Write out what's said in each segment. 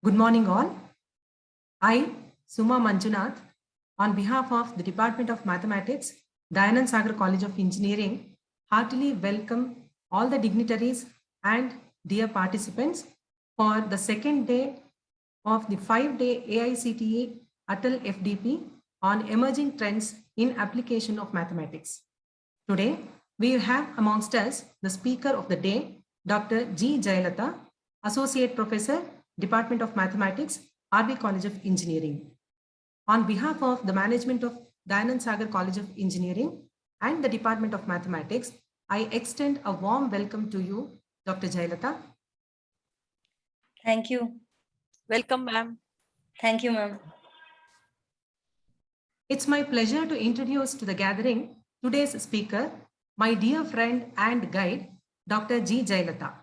Good morning all. I, Suma Manjunath, on behalf of the Department of Mathematics, Dayanand Sagar College of Engineering, heartily welcome all the dignitaries and dear participants for the second day of the 5-day AICTE Atal FDP on emerging trends in application of mathematics. Today, we have amongst us the speaker of the day, Dr. G. Jayalalitha, Associate Professor, Department of Mathematics, RB College of Engineering. On behalf of the management of Dayanand Sagar College of Engineering and the Department of Mathematics, I extend a warm welcome to you, Dr. Jayalalitha. Thank you. Welcome, ma'am. Thank you, ma'am. It's my pleasure to introduce to the gathering today's speaker, my dear friend and guide, Dr. G. Jayalalitha.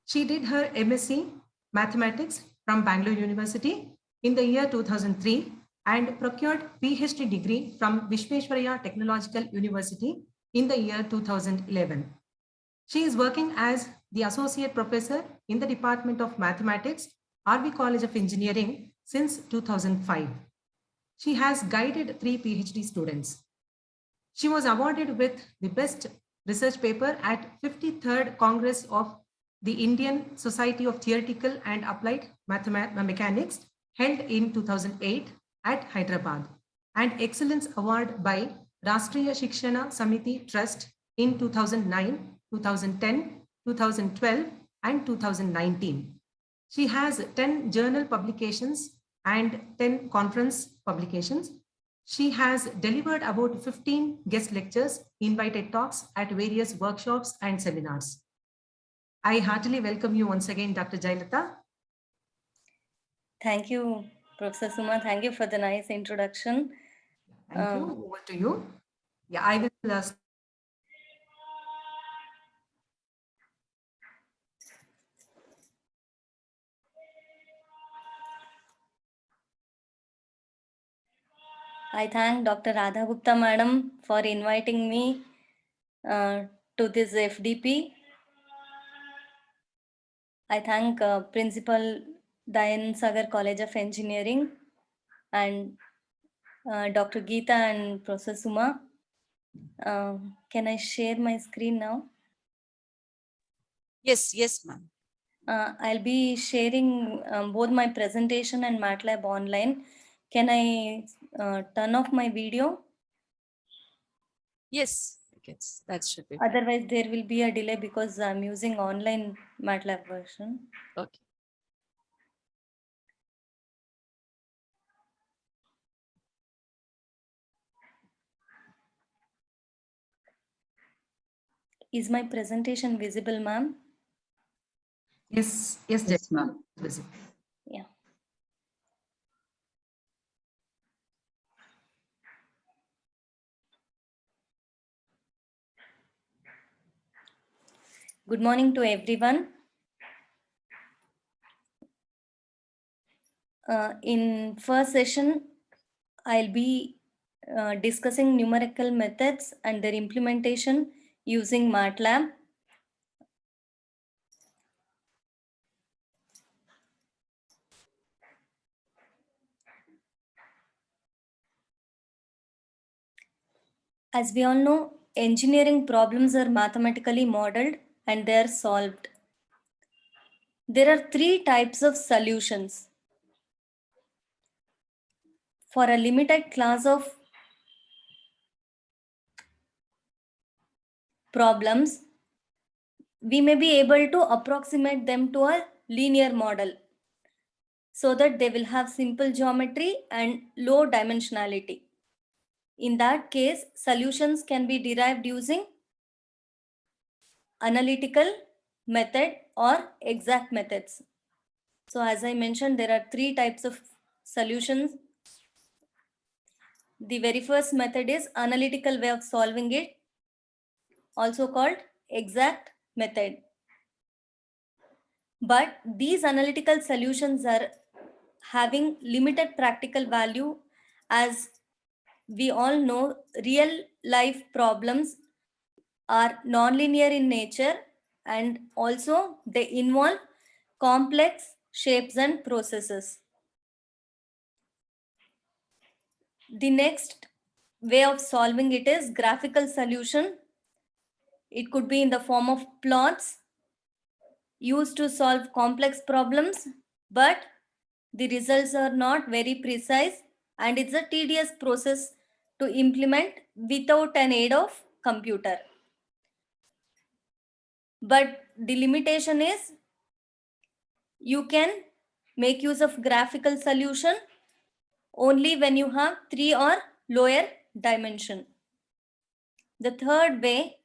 She did her MSc Mathematics from Bangalore University in the year 2003 and procured PhD degree from Visvesvaraya Technological University in the year 2011. She is working as the Associate Professor in the Department of Mathematics, RB College of Engineering since 2005. She has guided 3 PhD students. She was awarded with the Best Research Paper at 53rd Congress of the Indian Society of Theoretical and Applied Mechanics held in 2008 at Hyderabad, and Excellence Award by Rashtriya Shikshana Samiti Trust in 2009, 2010, 2012, and 2019. She has 10 journal publications and 10 conference publications. She has delivered about 15 guest lectures, invited talks at various workshops and seminars. I heartily welcome you once again, Dr. Jayalalitha. Thank you, Professor Suma. Thank you for the nice introduction. Thank you. Over to you. Yeah, I will I thank Dr. Radha Gupta Madam for inviting me to this FDP. I thank Principal Dayanand Sagar College of Engineering and Dr. Geeta and Professor Suma. Can I share my screen now? Yes, ma'am. I'll be sharing both my presentation and MATLAB online. Can I turn off my video? Yes, that should be. Otherwise, there will be a delay because I'm using online MATLAB version. Okay. Is my presentation visible, ma'am? Yes, ma'am. Yeah. Good morning to everyone. In first session, I'll be discussing numerical methods and their implementation using MATLAB. As we all know, engineering problems are mathematically modeled and they are solved. There are 3 types of solutions. For a limited class of problems, we may be able to approximate them to a linear model so that they will have simple geometry and low dimensionality. In that case, solutions can be derived using analytical method or exact methods. So as I mentioned, there are 3 types of solutions. The very first method is analytical way of solving it, also called exact method. But these analytical solutions are having limited practical value, as we all know real life problems are nonlinear in nature and also they involve complex shapes and processes. The next way of solving it is graphical solution. It could be in the form of plots used to solve complex problems, but the results are not very precise and it's a tedious process to implement without an aid of computer. But the limitation is you can make use of graphical solution only when you have 3 or lower dimension. The third way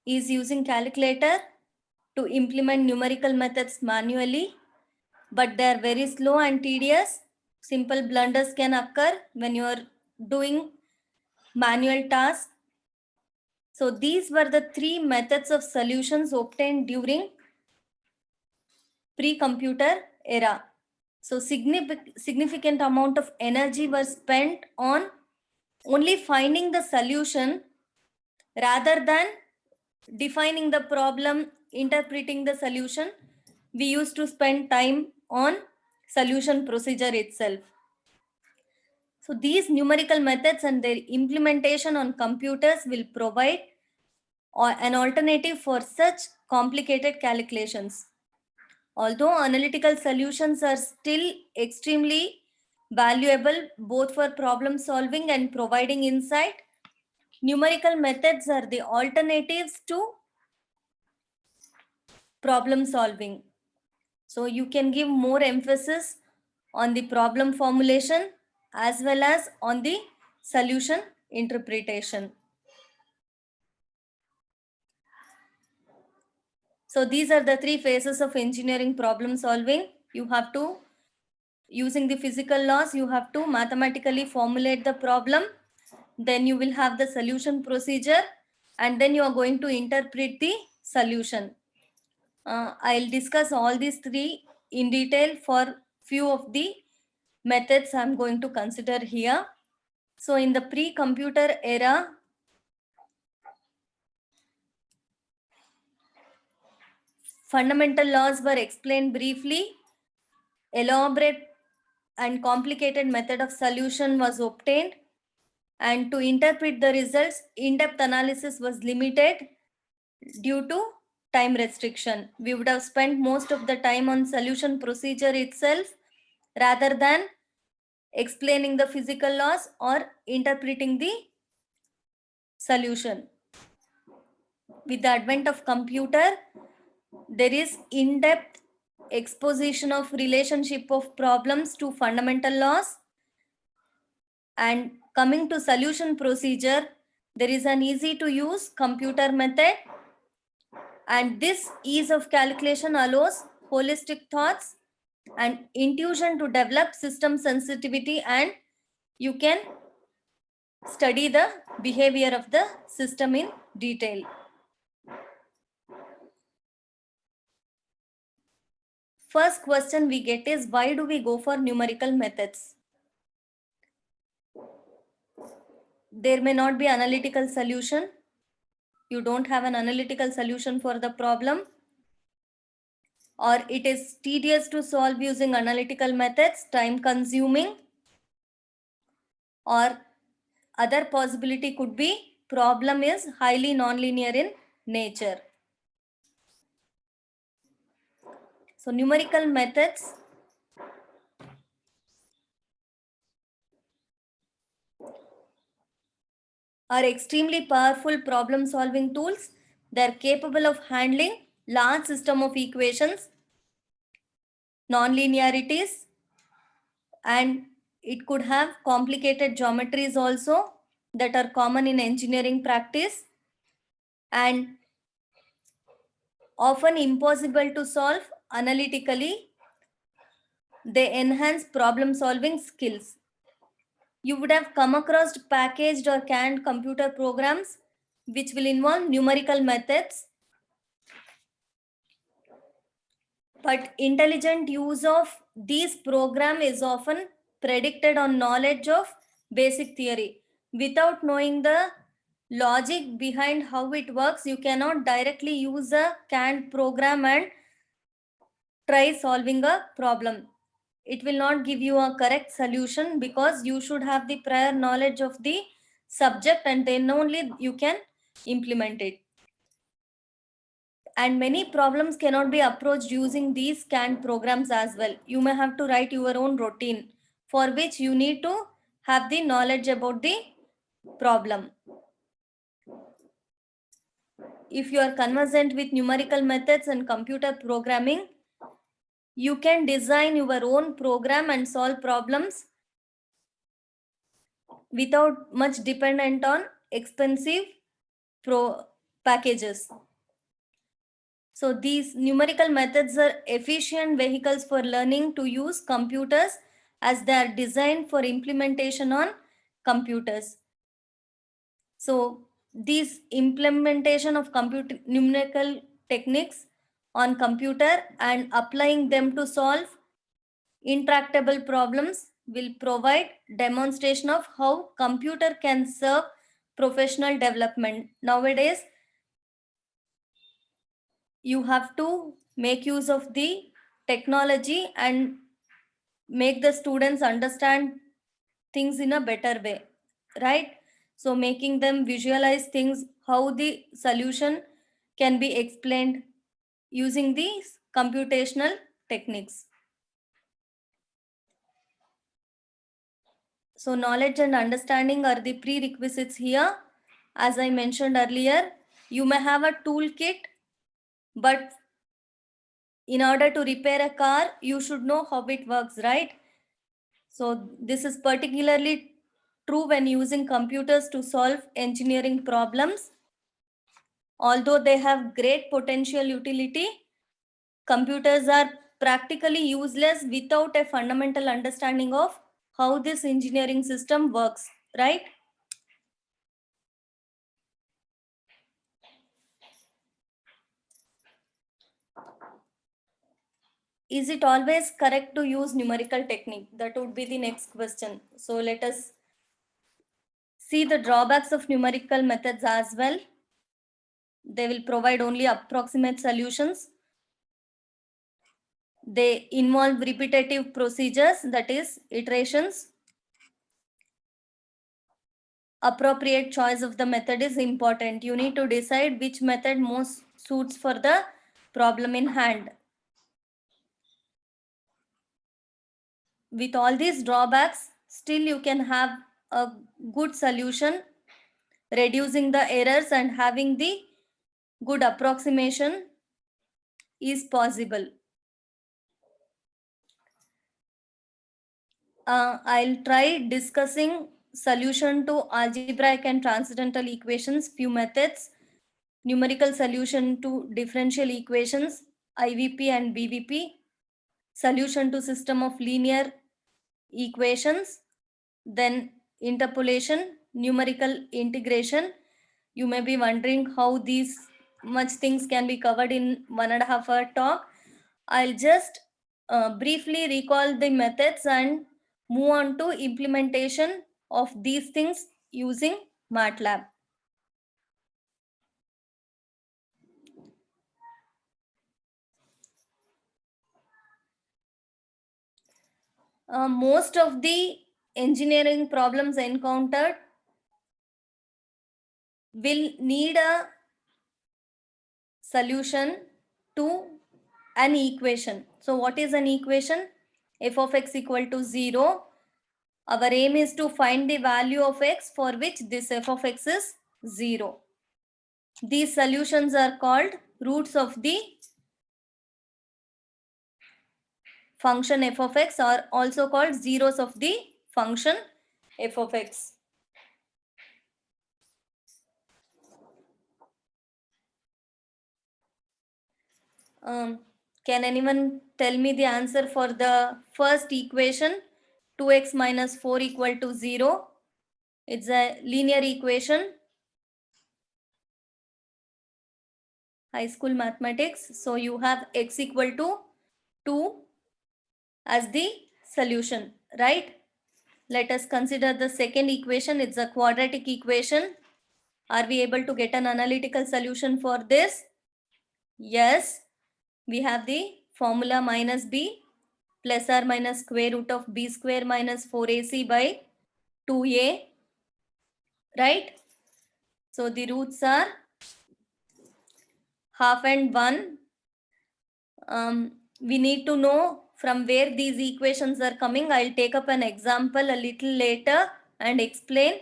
is using calculator to implement numerical methods manually, but they are very slow and tedious. Simple blunders can occur when you are doing manual tasks. So these were the 3 methods of solutions obtained during pre-computer era. So significant amount of energy was spent on only finding the solution rather than defining the problem, interpreting the solution. We used to spend time on solution procedure itself. So these numerical methods and their implementation on computers will provide an alternative for such complicated calculations. Although analytical solutions are still extremely valuable both for problem solving and providing insight, numerical methods are the alternatives to problem solving. So you can give more emphasis on the problem formulation as well as on the solution interpretation. So these are the 3 phases of engineering problem solving. You have to, using the physical laws, you have to mathematically formulate the problem. Then you will have the solution procedure and then you are going to interpret the solution. I'll discuss all these 3 in detail for few of the methods I'm going to consider here. So in the pre-computer era, fundamental laws were explained briefly. Elaborate and complicated method of solution was obtained. And to interpret the results, in-depth analysis was limited due to time restriction. We would have spent most of the time on solution procedure itself rather than explaining the physical laws or interpreting the solution. With the advent of computer, there is in-depth exposition of relationship of problems to fundamental laws. And coming to solution procedure, there is an easy to use computer method. And this ease of calculation allows holistic thoughts and intuition to develop system sensitivity, and you can study the behavior of the system in detail. First question we get is, why do we go for numerical methods? There may not be analytical solution. You don't have an analytical solution for the problem, or it is tedious to solve using analytical methods, time consuming, or other possibility could be problem is highly nonlinear in nature. So numerical methods are extremely powerful problem solving tools. They are capable of handling large system of equations, nonlinearities, and it could have complicated geometries also that are common in engineering practice and often impossible to solve analytically. They enhance problem solving skills. You would have come across packaged or canned computer programs which will involve numerical methods. But intelligent use of these programs is often predicated on knowledge of basic theory. Without knowing the logic behind how it works. You cannot directly use a canned program and try solving a problem. It will not give you a correct solution because you should have the prior knowledge of the subject and then only you can implement it. And many problems cannot be approached using these canned programs as well. You may have to write your own routine for which you need to have the knowledge about the problem. If you are conversant with numerical methods and computer programming, you can design your own program and solve problems without much dependent on expensive packages. So these numerical methods are efficient vehicles for learning to use computers as they are designed for implementation on computers. So these implementation of numerical techniques on computer and applying them to solve intractable problems will provide demonstration of how computer can serve professional development. Nowadays, you have to make use of the technology and make the students understand things in a better way, right? So making them visualize things, how the solution can be explained using these computational techniques. So knowledge and understanding are the prerequisites here. As I mentioned earlier, you may have a toolkit, but in order to repair a car, you should know how it works, right? So this is particularly true when using computers to solve engineering problems. Although they have great potential utility, computers are practically useless without a fundamental understanding of how this engineering system works, right? Is it always correct to use numerical technique? That would be the next question. So let us see the drawbacks of numerical methods as well. They will provide only approximate solutions. They involve repetitive procedures, that is iterations. Appropriate choice of the method is important. You need to decide which method most suits for the problem in hand. With all these drawbacks, still you can have a good solution, reducing the errors and having the good approximation is possible. I'll try discussing solution to algebraic and transcendental equations, few methods, numerical solution to differential equations, IVP and BVP, solution to system of linear equations, then interpolation, numerical integration. You may be wondering how these much things can be covered in 1.5 hour talk. I'll just briefly recall the methods and move on to implementation of these things using MATLAB. Most of the engineering problems encountered will need a solution to an equation. So what is an equation? F of x equal to 0. Our aim is to find the value of x for which this f of x is 0. These solutions are called roots of the function f of x, or also called zeros of the function f of x. Can anyone tell me the answer for the first equation, 2x minus 4 equal to 0? It's a linear equation. High school mathematics. So you have x equal to 2 as the solution, right? Let us consider the second equation. It's a quadratic equation. Are we able to get an analytical solution for this? Yes, we have the formula minus b plus or minus square root of b square minus 4ac by 2a, right? So the roots are half and 1. We need to know from where these equations are coming. I'll take up an example a little later and explain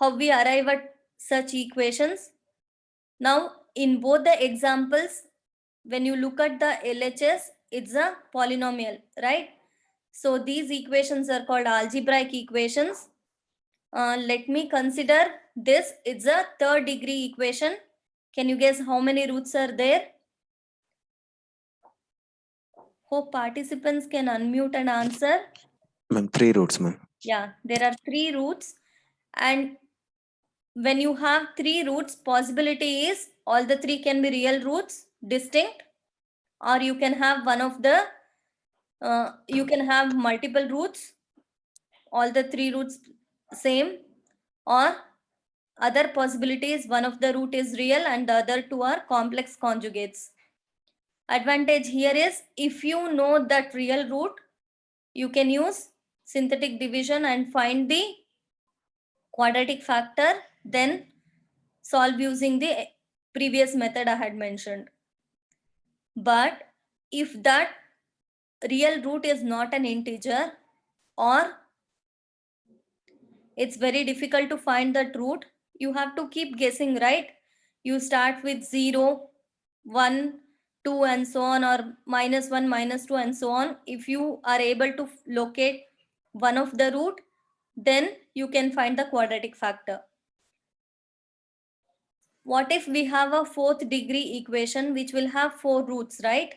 how we arrive at such equations. Now, in both the examples, when you look at the LHS, it's a polynomial, right? So these equations are called algebraic equations. Let me consider this. It's a third degree equation. Can you guess how many roots are there? Hope participants can unmute and answer. Ma'am, 3 roots, ma'am. Yeah, there are 3 roots. And when you have 3 roots, possibility is all the 3 can be real roots, distinct, or you can have one of the, you can have multiple roots, all the 3 roots same, or other possibility is one of the root is real and the other 2 are complex conjugates. Advantage here is if you know that real root, you can use synthetic division and find the quadratic factor, then solve using the previous method I had mentioned. But if that real root is not an integer, or it's very difficult to find that root, you have to keep guessing, right? You start with 0, 1, 2 and so on, or -1, -2 and so on. If you are able to locate one of the root, then you can find the quadratic factor. What if we have a 4th degree equation which will have 4 roots, right?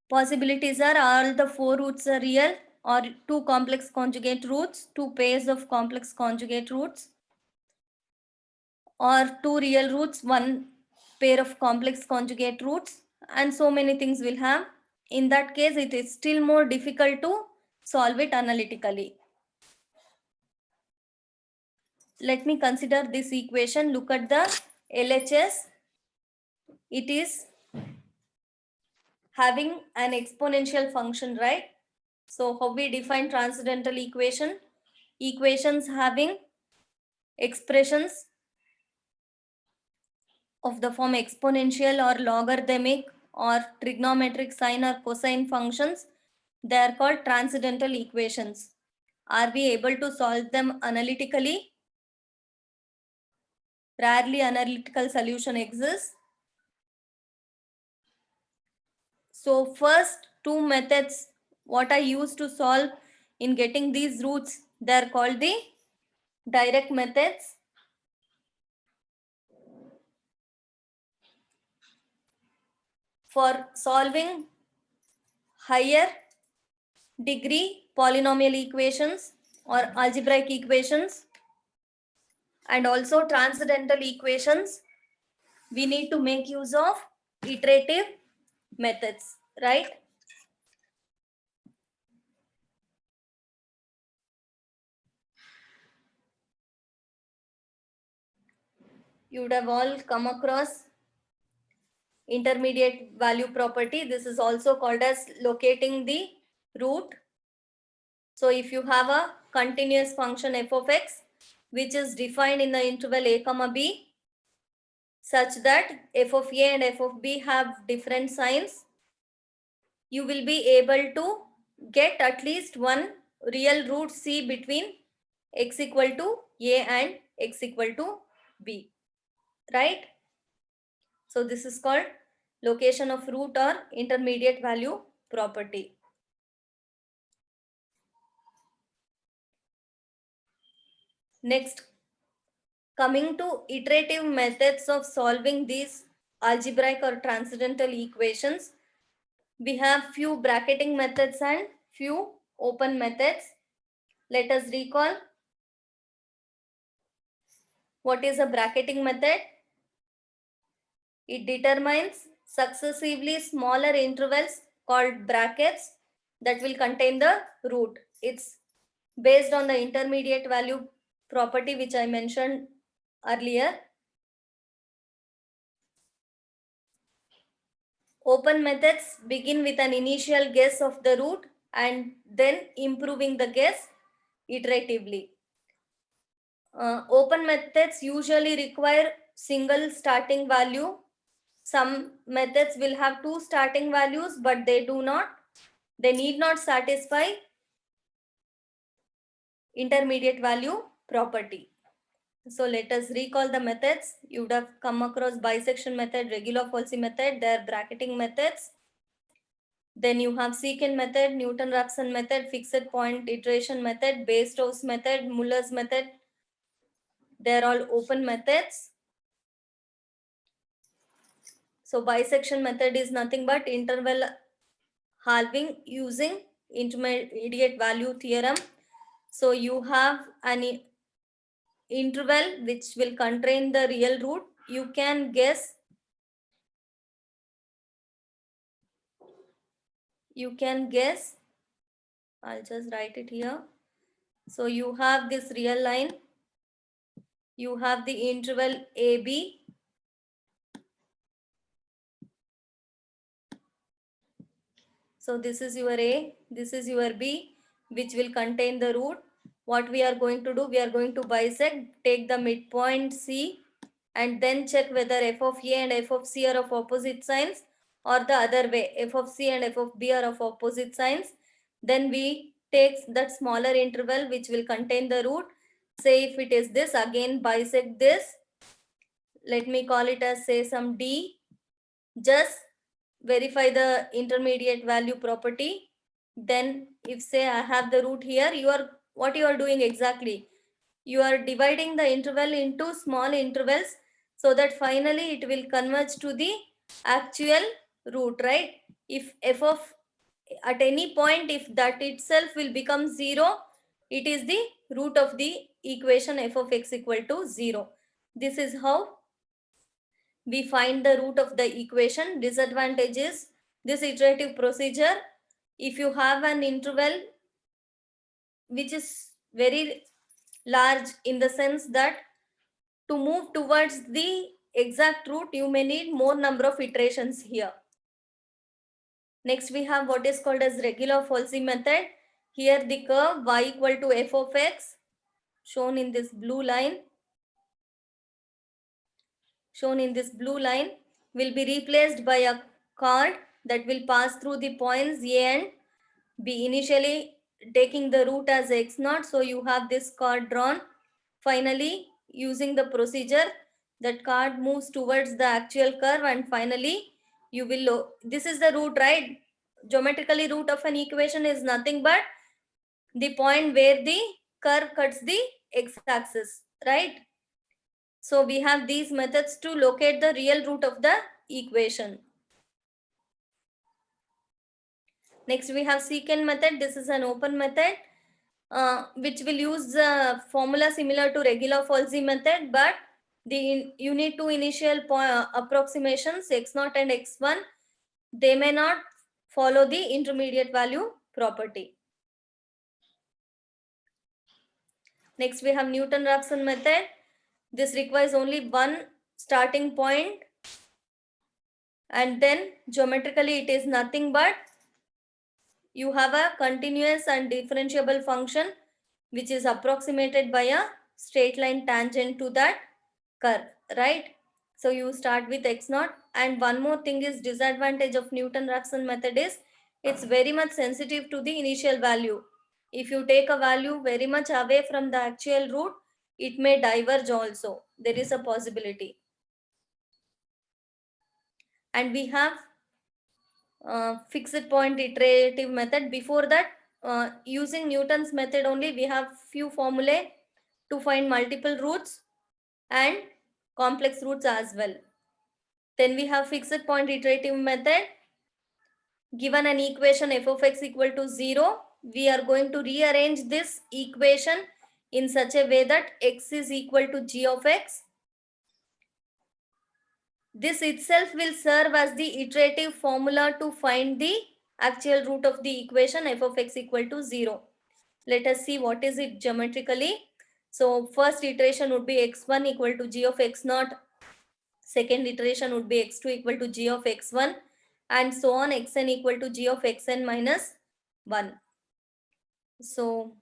Possibilities are all the 4 roots are real, or 2 complex conjugate roots, 2 pairs of complex conjugate roots, or 2 real roots, 1 pair of complex conjugate roots, and so many things will have. In that case, it is still more difficult to solve it analytically. Let me consider this equation. Look at the LHS. It is having an exponential function, right? So how we define transcendental equation? Equations having expressions of the form exponential or logarithmic or trigonometric sine or cosine functions, they are called transcendental equations. Are we able to solve them analytically? Rarely analytical solution exists. So first 2 methods what I use to solve in getting these roots, they are called the direct methods. For solving higher degree polynomial equations or algebraic equations and also transcendental equations, we need to make use of iterative methods, right? You would have all come across intermediate value property. This is also called as locating the root. So if you have a continuous function f of x, which is defined in the interval a comma b, such that f of a and f of b have different signs, you will be able to get at least one real root c between x equal to a and x equal to b, right? So this is called location of root or intermediate value property. Next, coming to iterative methods of solving these algebraic or transcendental equations, we have few bracketing methods and few open methods. Let us recall what is a bracketing method. It determines successively smaller intervals called brackets that will contain the root. It's based on the intermediate value property which I mentioned earlier. Open methods begin with an initial guess of the root and then improving the guess iteratively. Open methods usually require single starting value. Some methods will have two starting values, but they need not satisfy intermediate value property. So let us recall the methods. You would have come across bisection method, Regular-Folsey method, their bracketing methods. Then you have secant method, Newton-Raphson method, fixed point iteration method, Base-Stokes method, Muller's method. They're all open methods. So bisection method is nothing but interval halving using intermediate value theorem. So you have an interval which will contain the real root. You can guess. I'll just write it here. So you have this real line. You have the interval AB. So this is your A, this is your B, which will contain the root. What we are going to do, we are going to bisect, take the midpoint C, and then check whether f of A and f of C are of opposite signs, or the other way, f of C and f of B are of opposite signs. Then we take that smaller interval which will contain the root. Say if it is this, again bisect this. Let me call it as, say, some D. Just verify the intermediate value property. Then if say I have the root here, what you are doing exactly? You are dividing the interval into small intervals so that finally it will converge to the actual root, right? If f of at any point, if that itself will become 0, it is the root of the equation f of x equal to 0. This is how we find the root of the equation. Disadvantage is this iterative procedure. If you have an interval which is very large, in the sense that to move towards the exact root, you may need more number of iterations here. Next, we have what is called as Regular-Folsey method. Here the curve y equal to f of x, shown in this blue line, will be replaced by a chord that will pass through the points A and B, initially taking the root as x0. So you have this chord drawn. Finally, using the procedure, that chord moves towards the actual curve, and finally you will, this is the root, right? Geometrically, root of an equation is nothing but the point where the curve cuts the x-axis, right? So we have these methods to locate the real root of the equation. Next, we have secant method. This is an open method which will use a formula similar to Regular-Folsey method, but you need two initial approximations, x0 and x1. They may not follow the intermediate value property. Next, we have Newton-Raphson method. This requires only one starting point, and then geometrically it is nothing but you have a continuous and differentiable function which is approximated by a straight line tangent to that curve, right? So you start with x0. And one more thing is, disadvantage of Newton-Raphson method is it's very much sensitive to the initial value. If you take a value very much away from the actual root, it may diverge also. There is a possibility. And we have fixed point iterative method. Before that, using Newton's method only, we have few formulae to find multiple roots and complex roots as well. Then we have fixed point iterative method. Given an equation f of x equal to 0, we are going to rearrange this equation in such a way that x is equal to g of x. This itself will serve as the iterative formula to find the actual root of the equation f of x equal to 0. Let us see what is it geometrically. So first iteration would be x1 equal to g of x naught. Second iteration would be x2 equal to g of x1 and so on, xn equal to g of xn minus 1. So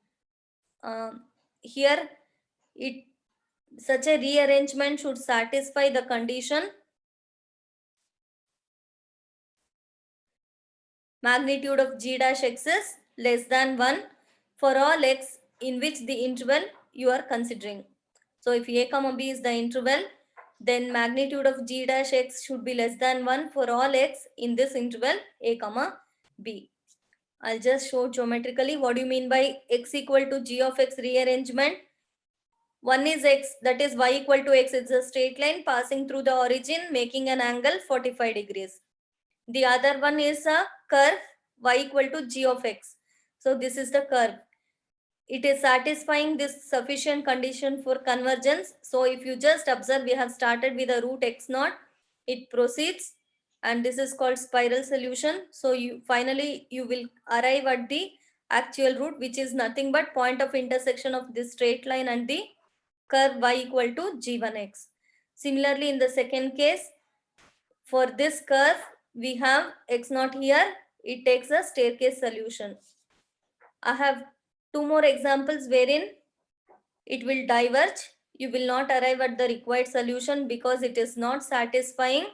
here such a rearrangement should satisfy the condition magnitude of g dash x is less than 1 for all x in which the interval you are considering. So if a comma b is the interval, then magnitude of g dash x should be less than 1 for all x in this interval a comma b. I'll just show geometrically what do you mean by x equal to g of x rearrangement. One is x, that is y equal to x. It's a straight line passing through the origin, making an angle 45 degrees. The other one is a curve y equal to g of x. So this is the curve. It is satisfying this sufficient condition for convergence. So if you just observe, we have started with a root x naught. It proceeds and this is called spiral solution. So you finally you will arrive at the actual root, which is nothing but point of intersection of this straight line and the curve y equal to g1x. Similarly, in the second case, for this curve, we have x naught here. It takes a staircase solution. I have two more examples wherein it will diverge. You will not arrive at the required solution because it is not satisfying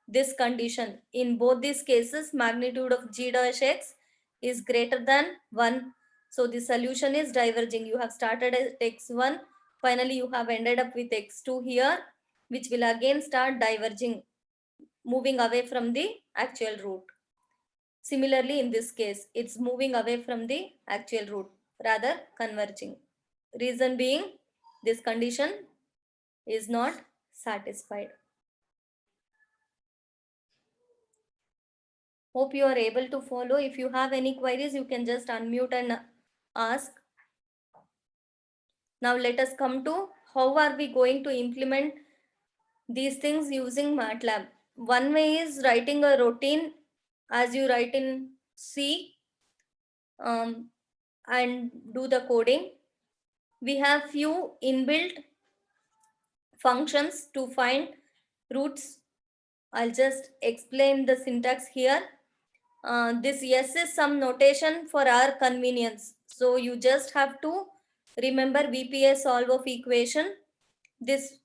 this condition. In both these cases, magnitude of g dash x is greater than 1. So the solution is diverging. You have started at x1. Finally, you have ended up with x2 here, which will again start diverging, moving away from the actual root. Similarly, in this case, it's moving away from the actual root, rather converging. Reason being, this condition is not satisfied. Hope you are able to follow. If you have any queries, you can just unmute and ask. Now let us come to how are we going to implement these things using MATLAB. One way is writing a routine as you write in C and do the coding. We have few inbuilt functions to find roots. I'll just explain the syntax here. This S is some notation for our convenience. So you just have to remember VPA solve of equation. This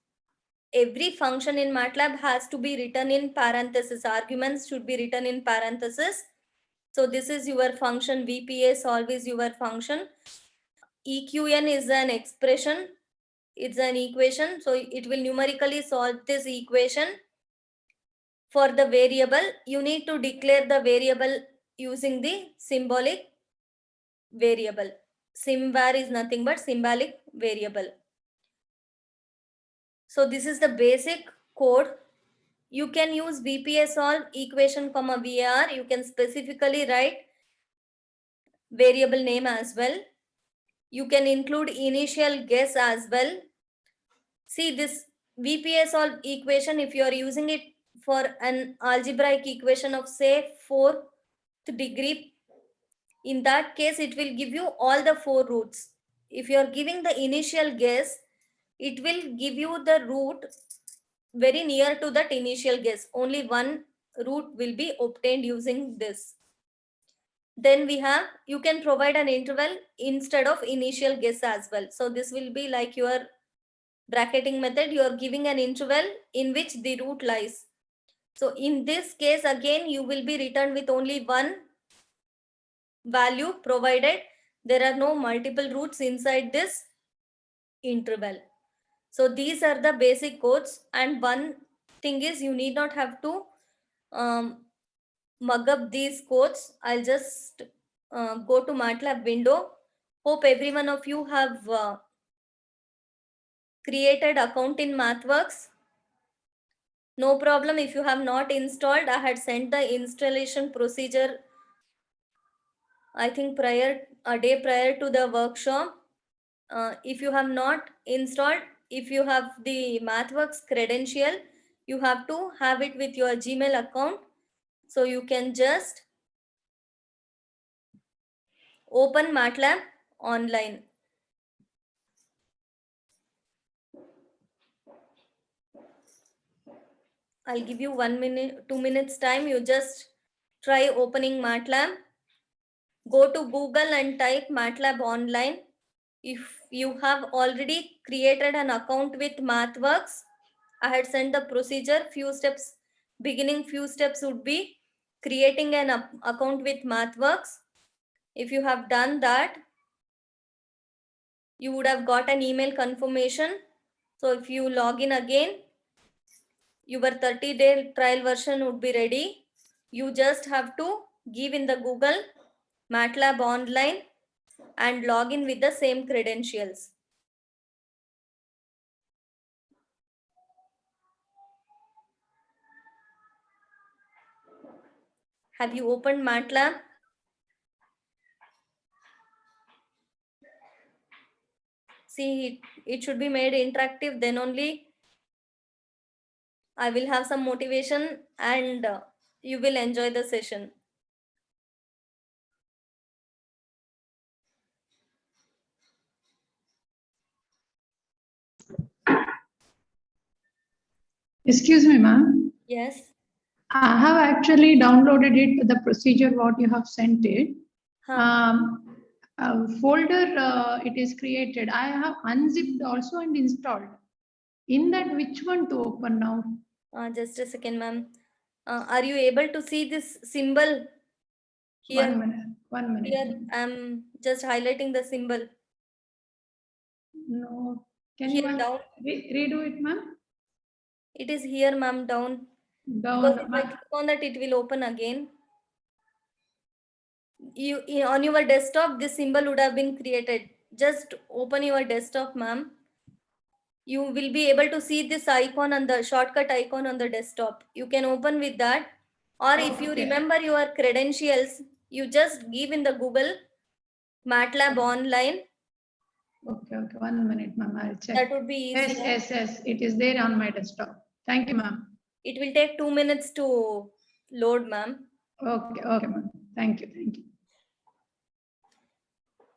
every function in MATLAB has to be written in parentheses. Arguments should be written in parentheses. So this is your function. VPA solve is your function. EQN is an expression. It's an equation. So it will numerically solve this equation. For the variable, you need to declare the variable using the symbolic variable. Symvar is nothing but symbolic variable. So this is the basic code. You can use VPA solve equation comma var. You can specifically write variable name as well. You can include initial guess as well. See this VPA solve equation, if you are using it for an algebraic equation of say 4th degree, in that case it will give you all the 4 roots. If you are giving the initial guess, it will give you the root very near to that initial guess. Only one root will be obtained using this. Then we have, you can provide an interval instead of initial guess as well. So this will be like your bracketing method. You are giving an interval in which the root lies. So in this case, again, you will be returned with only one value provided there are no multiple roots inside this interval. So these are the basic codes. And one thing is, you need not have to mug up these codes. I'll just go to MATLAB window. Hope every one of you have created account in MathWorks. No problem if you have not installed. I had sent the installation procedure, I think a day prior to the workshop. If you have not installed, if you have the MathWorks credential, you have to have it with your Gmail account. So you can just open MATLAB online. I'll give you 1 minute, 2 minutes time. You just try opening MATLAB. Go to Google and type MATLAB online. If you have already created an account with MathWorks, I had sent the procedure. Few steps, beginning few steps would be creating an account with MathWorks. If you have done that, you would have got an email confirmation. So if you log in again, your 30-day trial version would be ready. You just have to give in the Google MATLAB online and log in with the same credentials. Have you opened MATLAB? See, it should be made interactive, then only I will have some motivation and you will enjoy the session. Excuse me, ma'am. Yes. I have actually downloaded it, the procedure what you have sent it. A folder it is created. I have unzipped also and installed. In that, which one to open now? Just a second, ma'am. Are you able to see this symbol here? 1 minute. 1 minute. Here, I'm just highlighting the symbol. No. Can Here you down. redo it, ma'am? It is here, ma'am, down. Down. Because if I click on that, it will open again. On your desktop, this symbol would have been created. Just open your desktop, ma'am. You will be able to see this icon on the shortcut icon on the desktop. You can open with that. Or if you remember your credentials, you just give in the Google MATLAB online. Okay, 1 minute, ma'am. I'll check. That would be easy. Yes. It is there on my desktop. Thank you, ma'am. It will take 2 minutes to load, ma'am. Okay, ma'am. Thank you.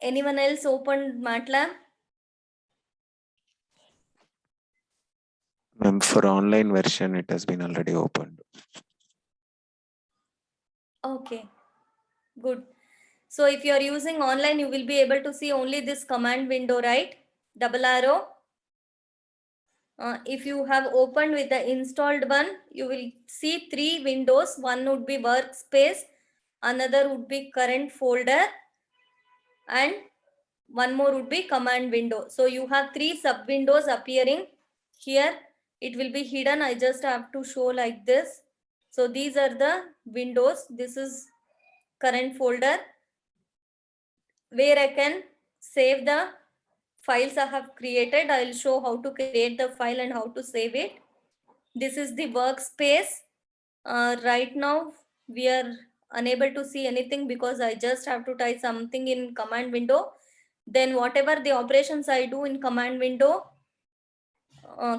Anyone else opened MATLAB? Ma'am, for online version, it has been already opened. Okay, good. So if you are using online, you will be able to see only this command window, right? Double arrow. If you have opened with the installed one, you will see 3 windows. One would be workspace, another would be current folder, and one more would be command window. So you have 3 sub windows appearing here. It will be hidden. I just have to show like this. So these are the windows. This is current folder where I can save the files I have created. I'll show how to create the file and how to save it. This is the workspace. Right now we are unable to see anything because I just have to type something in command window. Then whatever the operations I do in command window,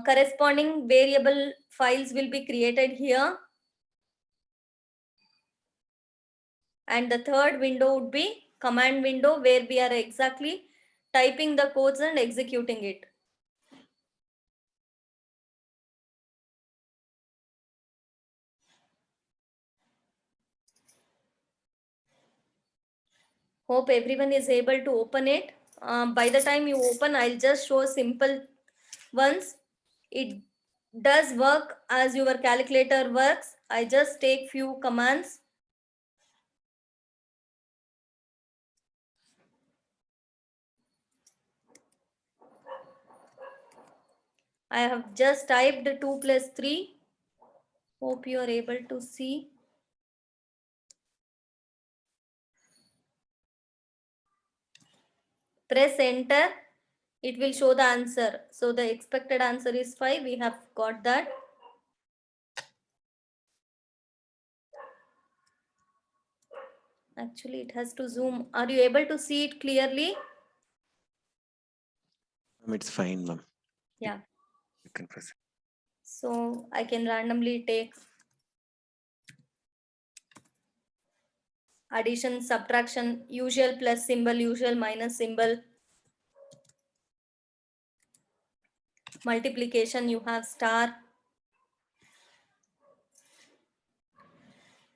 corresponding variable files will be created here. And the third window would be command window where we are exactly typing the codes and executing it. Hope everyone is able to open it. By the time you open, I'll just show simple ones. It does work as your calculator works. I just take few commands. I have just typed 2 plus 3. Hope you are able to see. Press enter. It will show the answer. So the expected answer is 5. We have got that. Actually, it has to zoom. Are you able to see it clearly? It's fine, ma'am. Yeah. You can proceed. So I can randomly take addition, subtraction, usual plus symbol, usual minus symbol. Multiplication, you have star.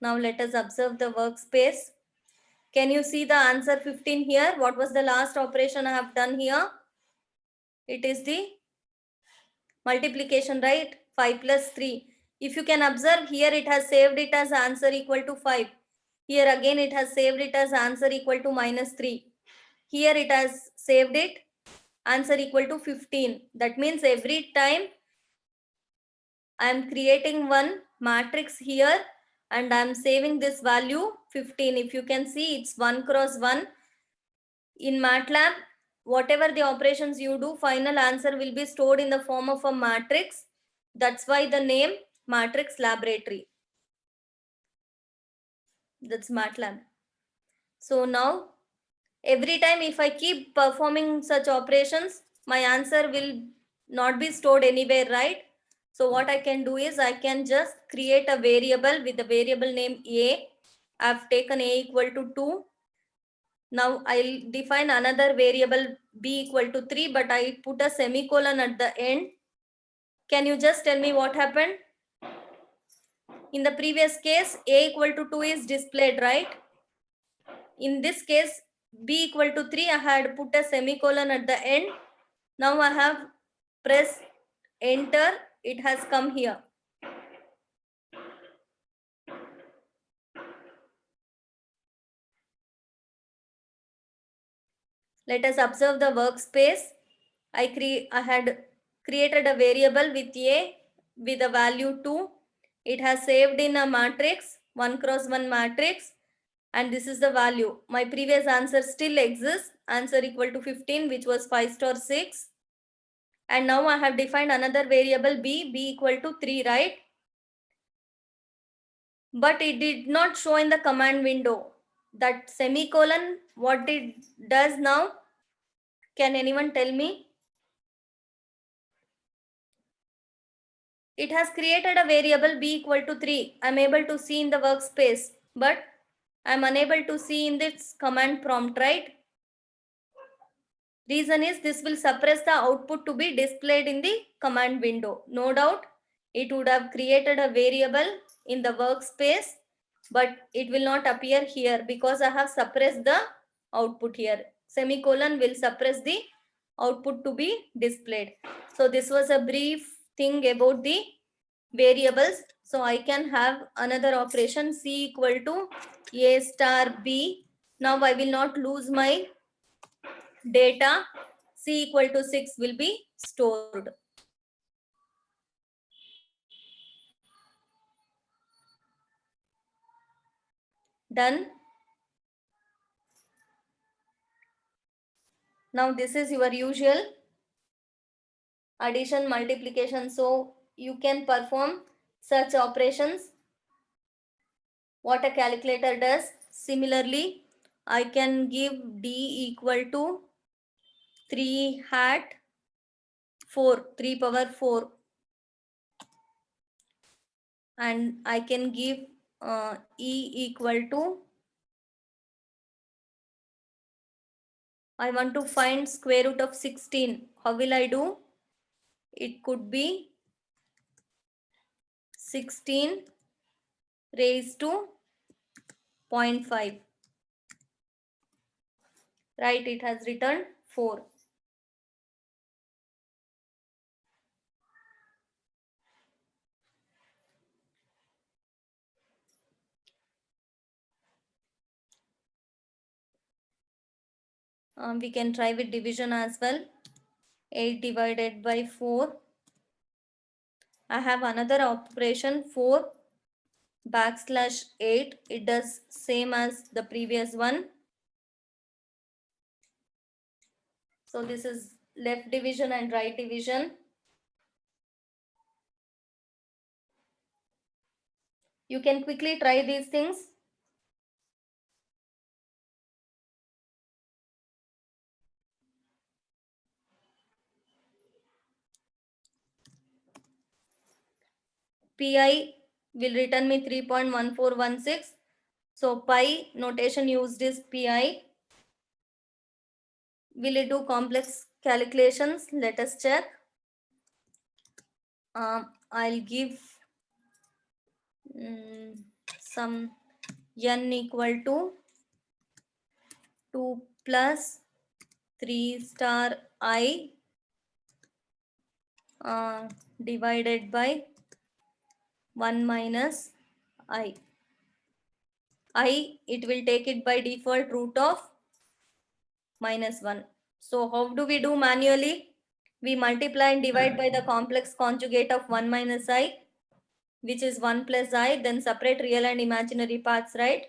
Now let us observe the workspace. Can you see the answer 15 here? What was the last operation I have done here? It is the multiplication, right? 5 plus 3. If you can observe here, it has saved it as answer equal to 5. Here again, it has saved it as answer equal to minus 3. Here it has saved it answer equal to 15. That means every time I am creating one matrix here and I am saving this value 15. If you can see, it's 1 cross 1. In MATLAB, whatever the operations you do, final answer will be stored in the form of a matrix. That's why the name Matrix Laboratory. That's MATLAB. So now, every time if I keep performing such operations, my answer will not be stored anywhere, right? So what I can do is I can just create a variable with the variable name A. I've taken A equal to 2. Now I'll define another variable B equal to 3, but I put a semicolon at the end. Can you just tell me what happened? In the previous case, A equal to 2 is displayed, right? In this case, B equal to 3, I had put a semicolon at the end. Now I have pressed enter. It has come here. Let us observe the workspace. I had created a variable with A with a value 2. It has saved in a matrix, 1 cross 1 matrix. And this is the value. My previous answer still exists. Answer equal to 15, which was 5 star 6. And now I have defined another variable B equal to 3, right? But it did not show in the command window. That semicolon, what it does now? Can anyone tell me? It has created a variable B equal to 3. I'm able to see in the workspace, but I'm unable to see in this command prompt, right? Reason is this will suppress the output to be displayed in the command window. No doubt, it would have created a variable in the workspace, but it will not appear here because I have suppressed the output here. Semicolon will suppress the output to be displayed. So this was a brief thing about the variables. So I can have another operation C equal to A star B. Now I will not lose my data. C equal to 6 will be stored. Done. Now this is your usual addition, multiplication. So you can perform such operations. What a calculator does. Similarly, I can give D equal to 3 hat 4, 3 power 4. And I can give E equal to, I want to find square root of 16. How will I do? It could be 16 raised to 0.5. Right, it has returned 4. We can try with division as well. 8 divided by 4. I have another operation 4 backslash 8. It does same as the previous one. So this is left division and right division. You can quickly try these things. Pi will return me 3.1416. So pi notation used is pi. Will it do complex calculations? Let us check. I'll give some n equal to 2 plus 3 star I divided by 1 minus I. It will take it by default root of -1. So how do we do manually? We multiply and divide by the complex conjugate of 1 minus I, which is 1 plus I, then separate real and imaginary parts, right?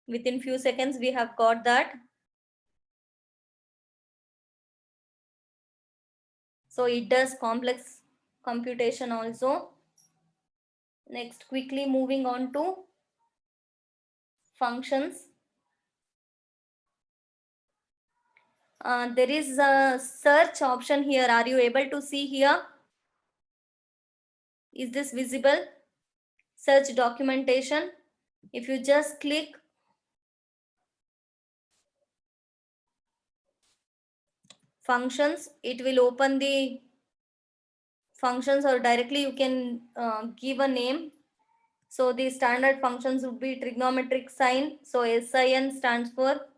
Within few seconds, we have got that. So it does complex computation also. Next, quickly moving on to functions. There is a search option here. Are you able to see here? Is this visible? Search documentation. If you just click functions, it will open the functions, or directly you can give a name. So the standard functions would be trigonometric sine. So SIN stands for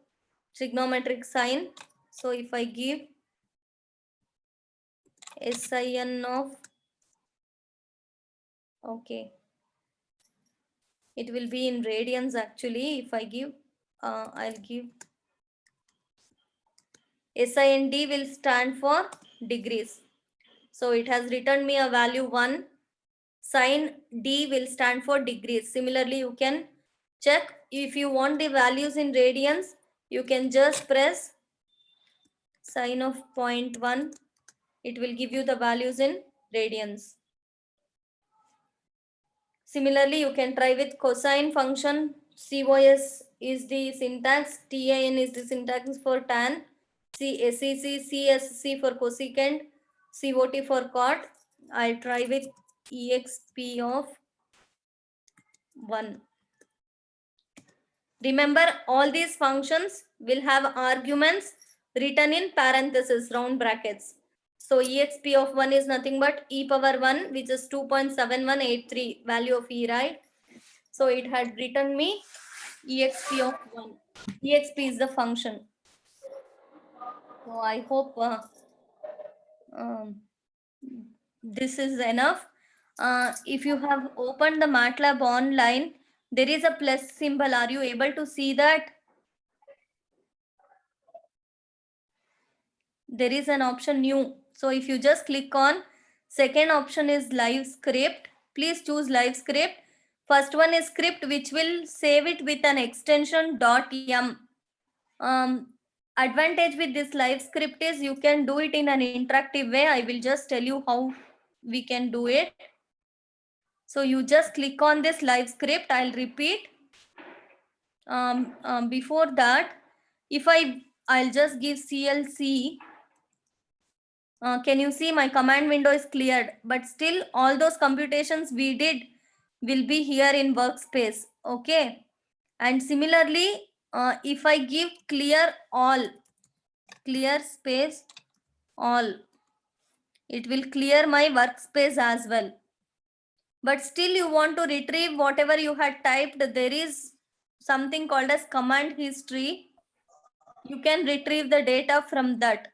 trigonometric sine. So if I give SIN of, okay, it will be in radians actually. If I give, I'll give SIND will stand for degrees. So it has returned me a value 1. Sin D will stand for degrees. Similarly, you can check if you want the values in radians, you can just press sine of 0.1. It will give you the values in radians. Similarly, you can try with cosine function. COS is the syntax, TAN is the syntax for tan, SEC, CSC for cosecant, COT for cot. I'll try with EXP of 1. Remember, all these functions will have arguments written in parentheses, round brackets. So EXP of 1 is nothing but e power 1, which is 2.7183 value of e, right? So it had written me EXP of 1. EXP is the function. So I hope this is enough. If you have opened the MATLAB online, there is a plus symbol. Are you able to see that? There is an option new. So if you just click on, second option is live script. Please choose live script. First one is script, which will save it with an extension .m. Advantage with this live script is you can do it in an interactive way. I will just tell you how we can do it. So you just click on this live script. I'll repeat. Before that, if I'll just give CLC. Can you see my command window is cleared, but still all those computations we did will be here in workspace. Okay. And similarly, if I give clear all, clear space all, it will clear my workspace as well. But still you want to retrieve whatever you had typed, there is something called as command history. You can retrieve the data from that.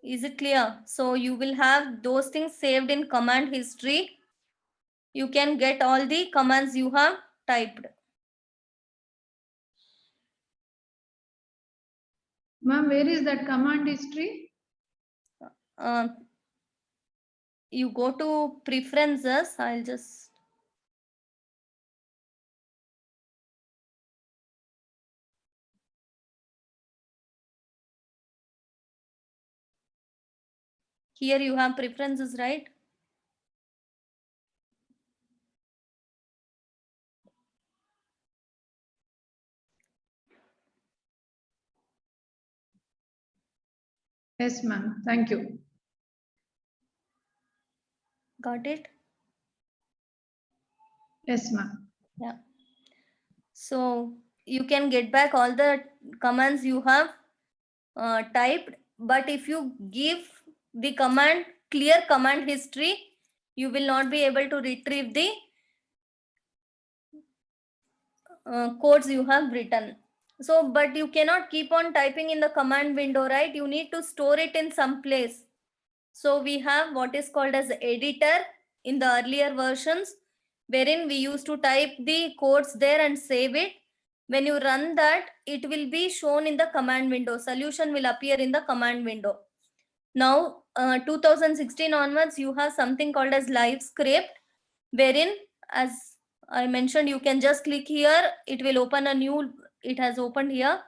Is it clear? So you will have those things saved in command history. You can get all the commands you have typed. Ma'am, where is that command history? You go to preferences. I'll just. Here you have preferences, right? Yes, ma'am. Thank you. Got it? Yes, ma'am. Yeah. So you can get back all the commands you have typed, but if you give the command clear command history, you will not be able to retrieve the codes you have written. So, but you cannot keep on typing in the command window, right? You need to store it in some place. So we have what is called as editor in the earlier versions, wherein we used to type the codes there and save it. When you run that, it will be shown in the command window. Solution will appear in the command window. Now, 2016 onwards, you have something called as live script, wherein, as I mentioned, you can just click here. It will open a new, it has opened here,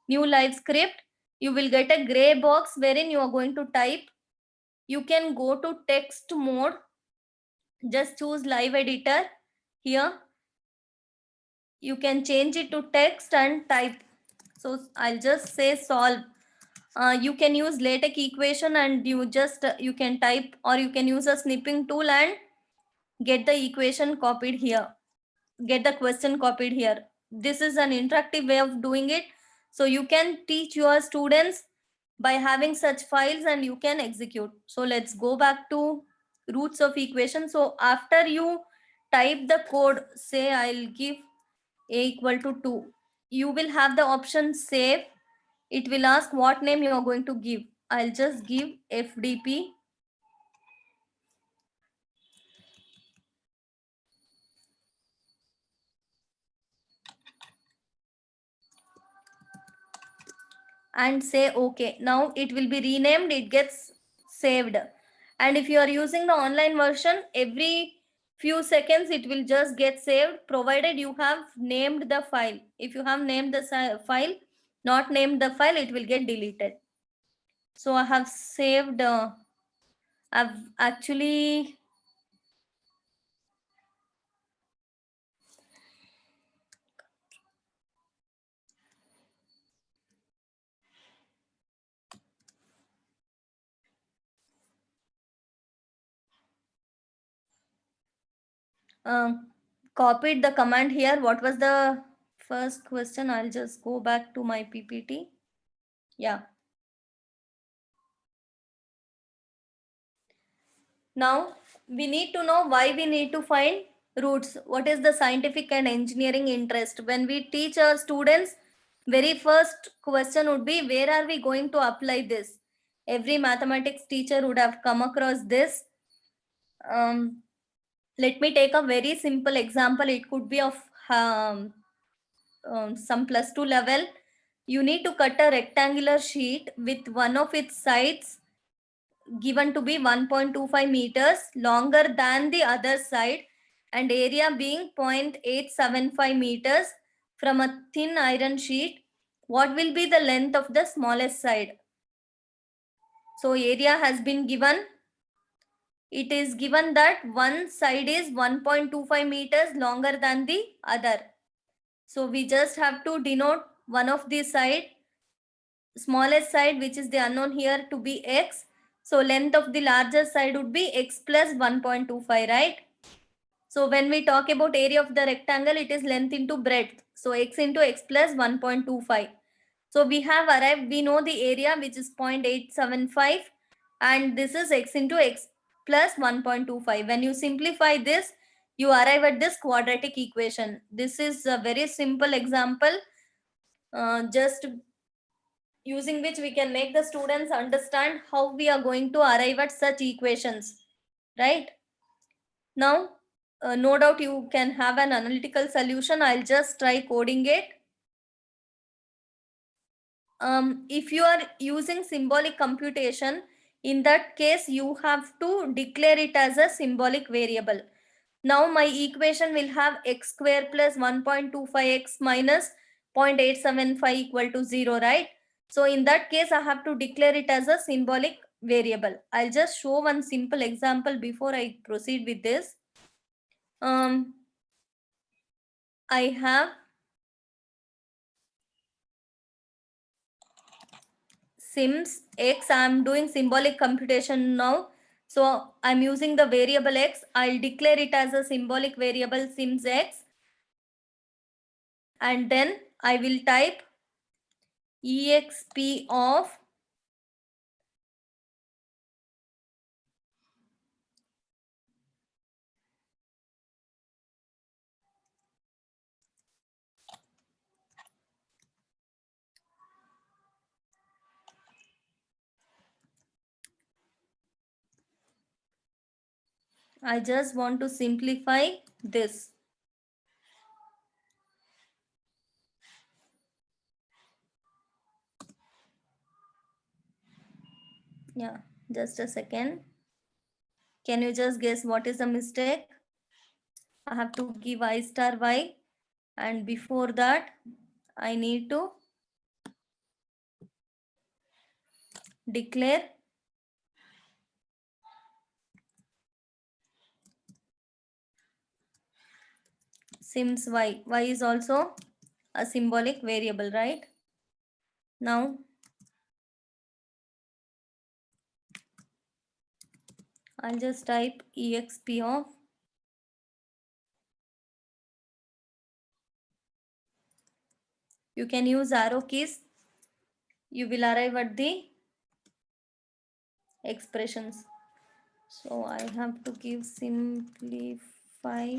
new live script. You will get a gray box wherein you are going to type. You can go to text mode. Just choose live editor here. You can change it to text and type. So I'll just say solve. You can use LaTeX equation and you just you can type, or you can use a snipping tool and get the equation copied here, get the question copied here. This is an interactive way of doing it. So you can teach your students by having such files and you can execute. So let's go back to roots of equation. So after you type the code, say I'll give a equal to 2, you will have the option save. It will ask what name you are going to give. I'll just give FDP. And say okay. Now it will be renamed, it gets saved. And if you are using the online version, every few seconds it will just get saved, provided you have named the file. If you have named the file, not named the file, it will get deleted. So I have saved, I've actually copied the command here. What was the first question? I'll just go back to my PPT. Yeah. Now we need to know why we need to find roots. What is the scientific and engineering interest? When we teach our students, very first question would be, where are we going to apply this? Every mathematics teacher would have come across this. Let me take a very simple example. It could be of some +2 level. You need to cut a rectangular sheet with one of its sides given to be 1.25 meters longer than the other side and area being 0.875 meters from a thin iron sheet. What will be the length of the smallest side? So area has been given. It is given that one side is 1.25 meters longer than the other. So we just have to denote one of the side, smallest side, which is the unknown here, to be x. So length of the larger side would be x plus 1.25, right? So when we talk about area of the rectangle, it is length into breadth. So x into x plus 1.25. So we have arrived, we know the area, which is 0.875, and this is x into x plus 1.25. When you simplify this, you arrive at this quadratic equation. This is a very simple example, just using which we can make the students understand how we are going to arrive at such equations, right? Now, no doubt you can have an analytical solution. I'll just try coding it. If you are using symbolic computation, in that case, you have to declare it as a symbolic variable. Now my equation will have x square plus 1.25x minus 0.875 equal to 0, right? So in that case, I have to declare it as a symbolic variable. I'll just show one simple example before I proceed with this. I have sims x. I'm doing symbolic computation now. So I'm using the variable x. I'll declare it as a symbolic variable sims x. And then I will type exp of I just want to simplify this. Yeah, just a second. Can you just guess what is the mistake? I have to give I star y, and before that I need to declare sims y. Y is also a symbolic variable, right? Now I'll just type exp of you can use arrow keys. You will arrive at the expressions. So I have to give simplify.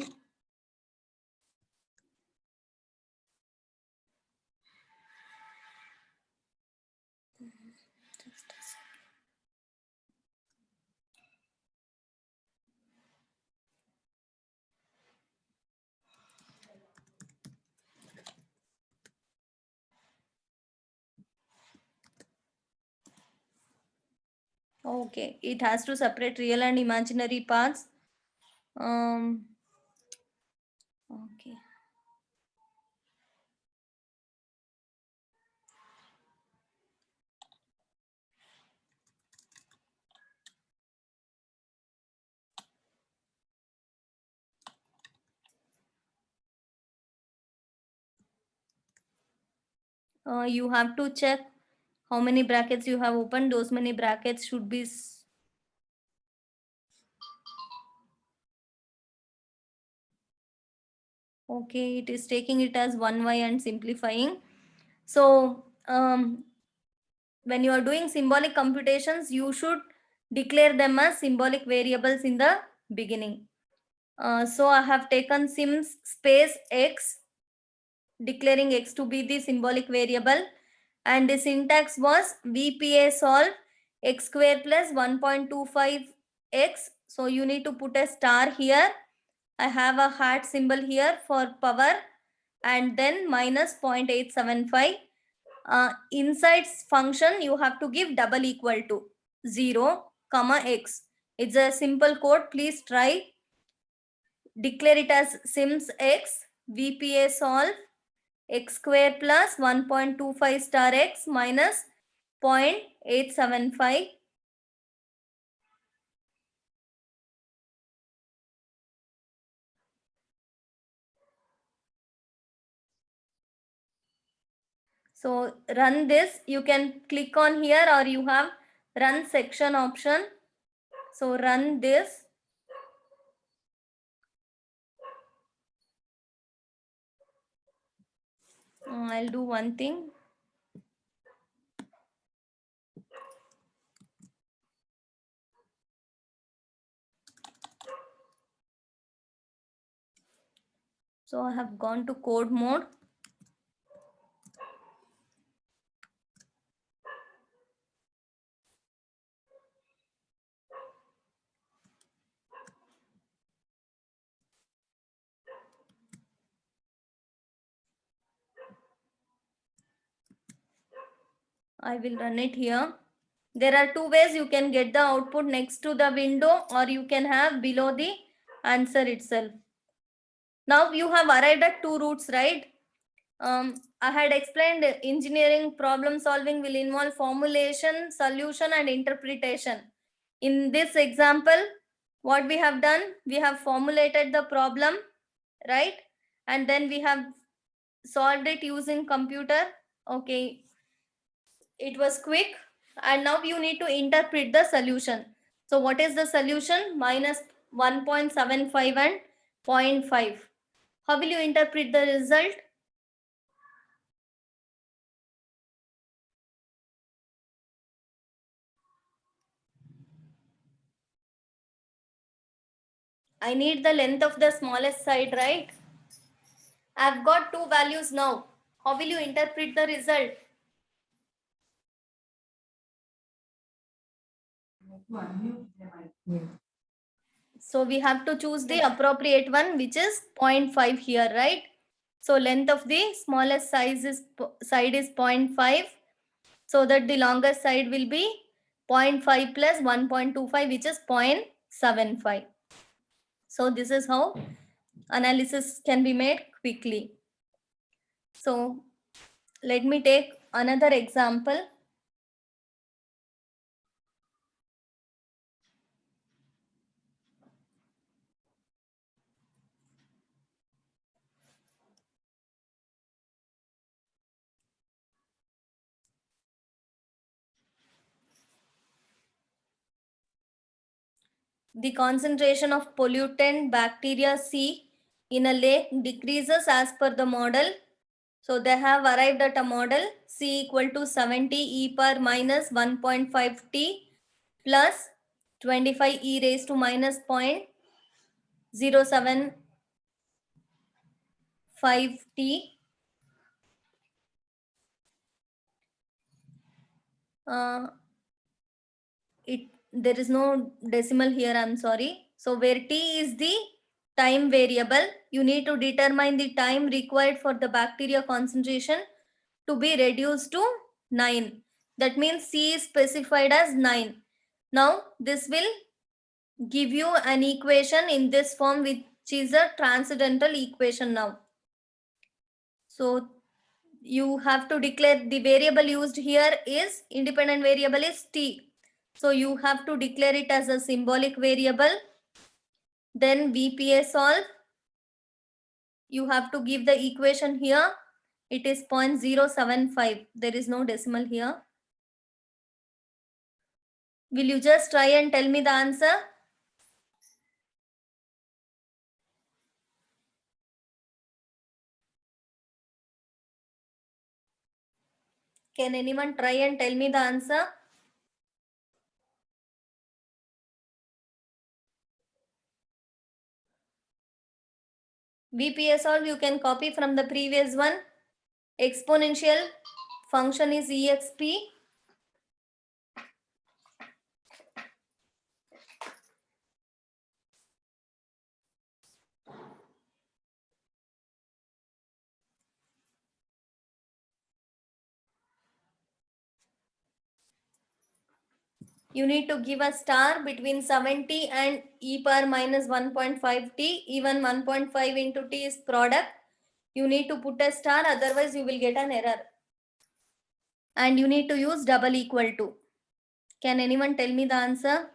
Just a second. Okay, it has to separate real and imaginary parts. Okay. You have to check how many brackets you have opened. Those many brackets should be okay. It is taking it as 1y and simplifying. So when you are doing symbolic computations, you should declare them as symbolic variables in the beginning. So I have taken sims space x, declaring x to be the symbolic variable, and the syntax was VPA solve x square plus 1.25x. So you need to put a star here. I have a heart symbol here for power, and then minus 0.875. Inside function, you have to give double equal to 0, comma x. It's a simple code. Please try. Declare it as sims x, VPA solve x square plus 1.25 star x minus 0.875. So run this. You can click on here, or you have run section option. So run this. I'll do one thing. So I have gone to code mode. I will run it here. There are two ways you can get the output next to the window, or you can have below the answer itself. Now you have arrived at two routes, right? I had explained engineering problem solving will involve formulation, solution, and interpretation. In this example, what we have done, we have formulated the problem, right? And then we have solved it using computer. Okay, it was quick. And now you need to interpret the solution. So what is the solution? Minus 1.75 and 0.5. How will you interpret the result? I need the length of the smallest side, right? I've got two values now. How will you interpret the result? So we have to choose the appropriate one, which is 0.5 here, right? So length of the smallest side is 0.5. So that the longest side will be 0.5 plus 1.25, which is 0.75. So this is how analysis can be made quickly. So let me take another example. The concentration of pollutant bacteria C in a lake decreases as per the model. So they have arrived at a model C equal to 70 e power minus 1.5 t plus 25 e raised to minus 0.075 t. There is no decimal here, I'm sorry. So where t is the time variable, you need to determine the time required for the bacteria concentration to be reduced to 9. That means C is specified as 9. Now this will give you an equation in this form, which is a transcendental equation now. So you have to declare the variable used here is independent variable is t. So you have to declare it as a symbolic variable. Then VPA solve. You have to give the equation here. It is 0.075. There is no decimal here. Will you just try and tell me the answer? Can anyone try and tell me the answer? VPA solve you can copy from the previous one. Exponential function is exp. You need to give a star between 70 and e power minus 1.5 t. Even 1.5 into t is product. You need to put a star, otherwise you will get an error. And you need to use double equal to. Can anyone tell me the answer?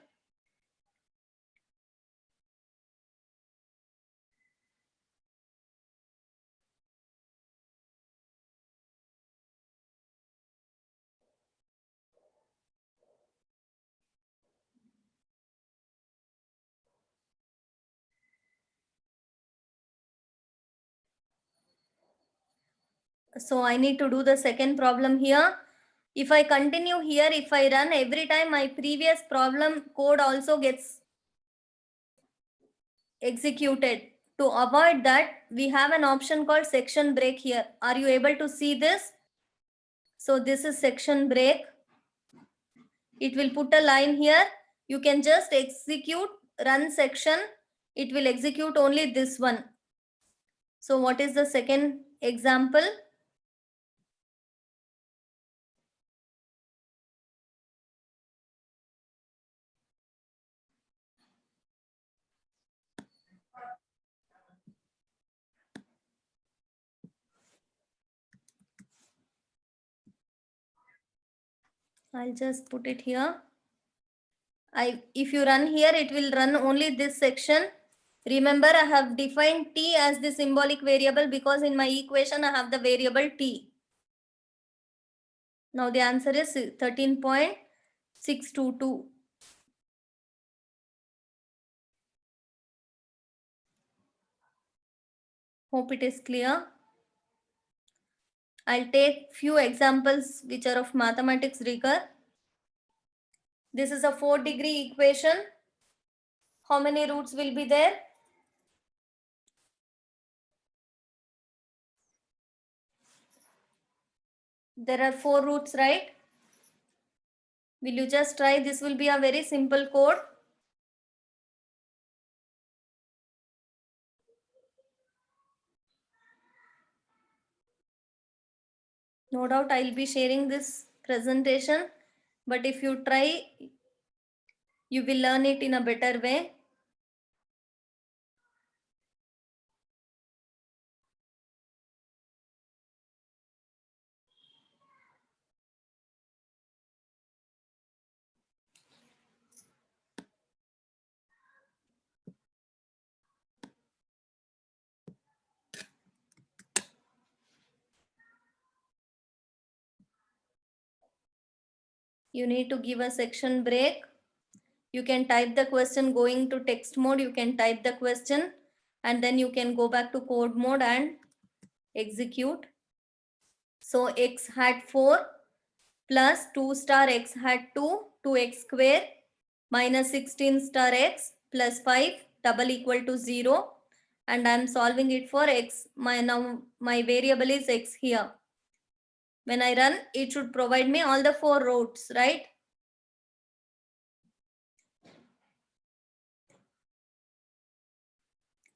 So I need to do the second problem here. If I continue here, if I run every time, my previous problem code also gets executed. To avoid that, we have an option called section break here. Are you able to see this? So this is section break. It will put a line here. You can just execute run section. It will execute only this one. So what is the second example? I'll just put it here. If you run here, it will run only this section. Remember, I have defined t as the symbolic variable because in my equation, I have the variable t. Now the answer is 13.622. Hope it is clear. I'll take few examples which are of mathematics rigor. This is a 4-degree equation. How many roots will be there? There are 4 roots, right? Will you just try? This will be a very simple code. No doubt I'll be sharing this presentation, but if you try, you will learn it in a better way. You need to give a section break. You can type the question going to text mode. You can type the question and then you can go back to code mode and execute. So x hat 4 plus 2 star x hat 2, 2x square minus 16 star x plus 5 double equal to 0. And I'm solving it for x. Now my variable is x here. When I run, it should provide me all the 4 rows, right?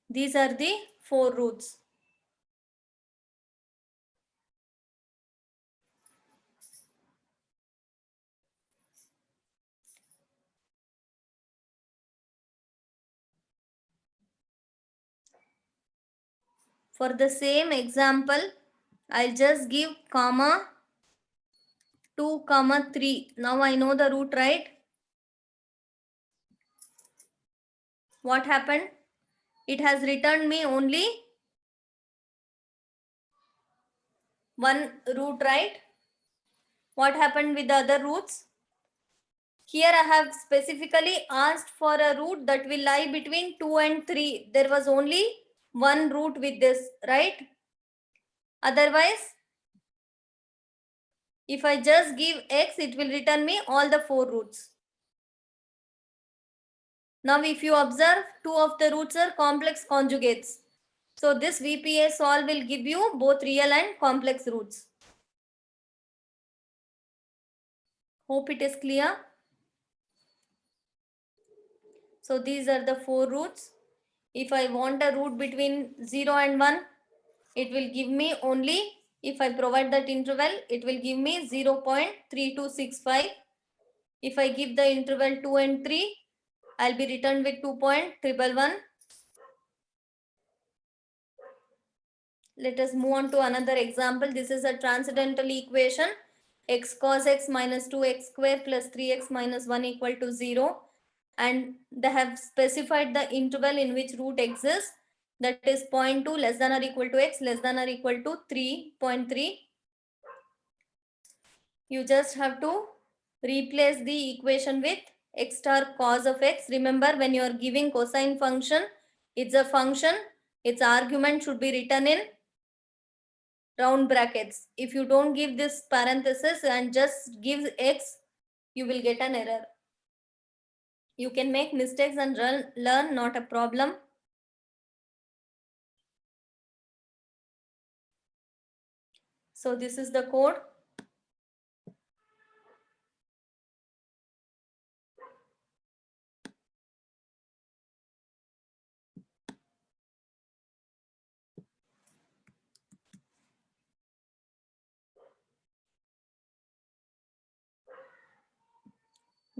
These are the 4 routes. For the same example, I'll just give comma 2, comma 3. Now I know the root, right? What happened? It has returned me only one root, right? What happened with the other roots? Here I have specifically asked for a root that will lie between 2 and 3. There was only one root with this, right? Otherwise, if I just give x, it will return me all the 4 roots. Now, if you observe, 2 of the roots are complex conjugates. So this VPA solve will give you both real and complex roots. Hope it is clear. So these are the 4 roots. If I want a root between 0 and 1, it will give me only, if I provide that interval, it will give me 0.3265. If I give the interval 2 and 3, I'll be returned with 2.111. Let us move on to another example. This is a transcendental equation. X cos x minus 2x square plus 3x minus 1 equal to 0. And they have specified the interval in which root exists. That is 0.2 less than or equal to x less than or equal to 3.3. You just have to replace the equation with x star cos of x. Remember, when you are giving cosine function, it's a function. Its argument should be written in round brackets. If you don't give this parenthesis and just give x, you will get an error. You can make mistakes and learn, not a problem. So this is the code.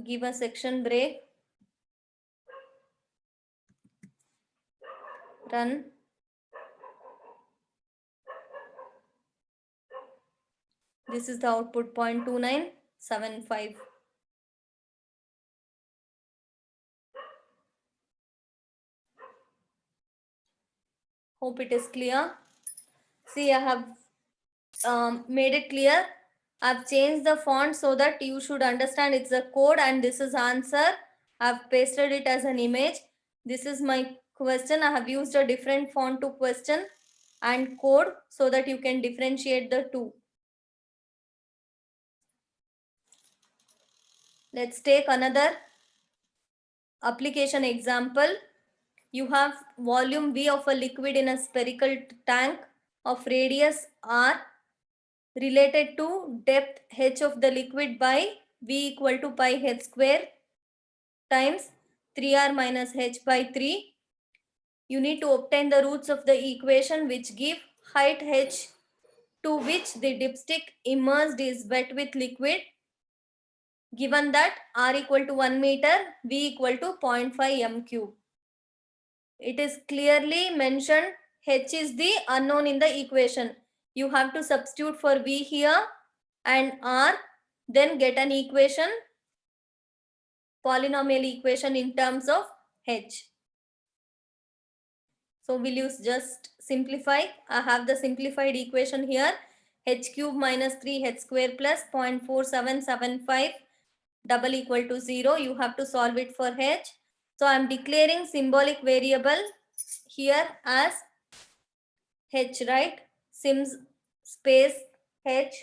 Give a section break. Run. This is the output 0.2975. Hope it is clear. See, I have made it clear. I've changed the font so that you should understand it's a code and this is answer. I've pasted it as an image. This is my question. I have used a different font to question and code so that you can differentiate the two. Let's take another application example. You have volume V of a liquid in a spherical tank of radius R related to depth h of the liquid by V equal to pi h square times 3R minus h by 3. You need to obtain the roots of the equation which give height h to which the dipstick immersed is wet with liquid, given that R equal to 1 meter, V equal to 0.5 m cube. It is clearly mentioned H is the unknown in the equation. You have to substitute for V here and R, then get an equation, polynomial equation in terms of H. So will you just simplify? I have the simplified equation here. H cube minus 3h square plus 0.4775 double equal to 0. You have to solve it for H. So I am declaring symbolic variable here as H, right? Sims space H.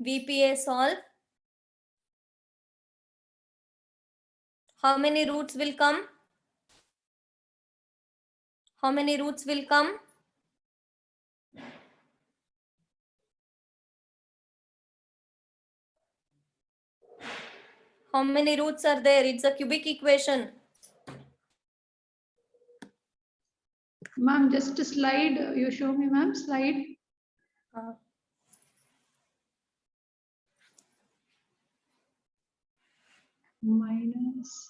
VPA solve. How many roots will come? How many roots will come? How many roots are there? It's a cubic equation. Ma'am, just a slide. You show me, ma'am, slide. Minus.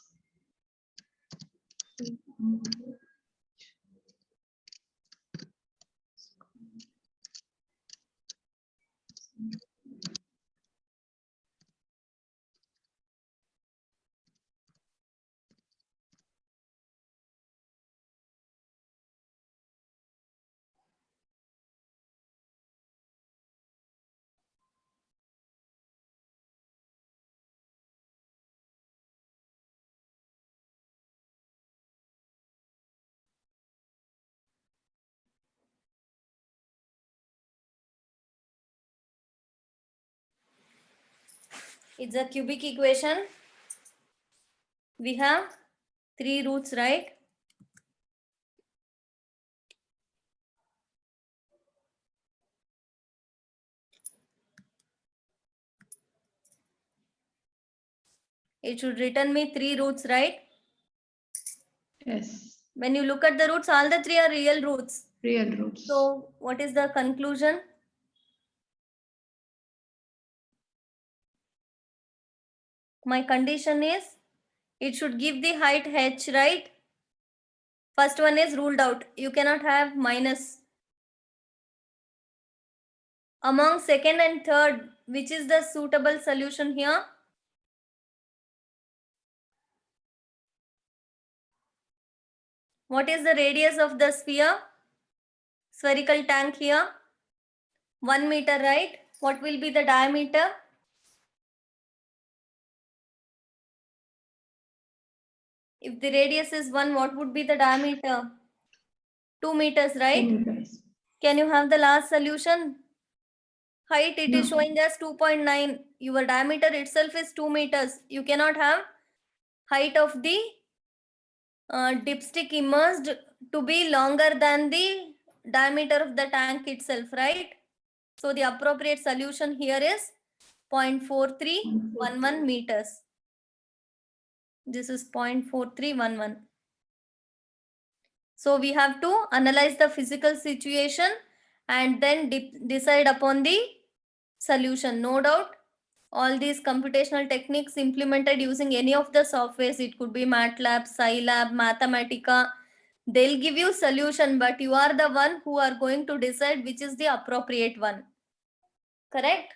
It's a cubic equation. We have 3 roots, right? It should return me 3 roots, right? Yes, When you look at the roots, all the 3 are real roots. real roots. So what is the conclusion? My condition is it should give the height H, right? First one is ruled out. You cannot have minus. Among second and third, which is the suitable solution here? What is the radius of the sphere? Spherical tank here? 1 meter, right? What will be the diameter? If the radius is 1, what would be the diameter? 2 meters, 2 right? meters. Can you have the last solution? Height, it is No. showing as 2.9. Your diameter itself is 2 meters. You cannot have height of the dipstick immersed to be longer than the diameter of the tank itself, right? So the appropriate solution here is 0.4311 meters. This is 0.4311. So we have to analyze the physical situation and then decide upon the solution. No doubt, all these computational techniques implemented using any of the softwares, it could be MATLAB, Scilab, Mathematica, they'll give you solution, but you are the one who are going to decide which is the appropriate one. Correct?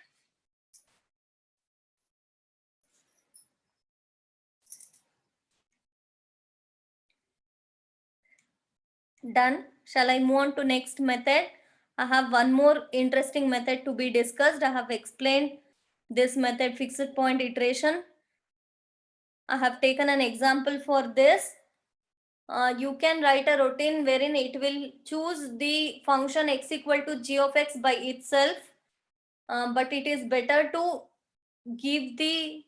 Done. Shall I move on to next method? I have one more interesting method to be discussed. I have explained this method, fixed point iteration. I have taken an example for this. You can write a routine wherein it will choose the function x equal to g of x by itself. But it is better to give the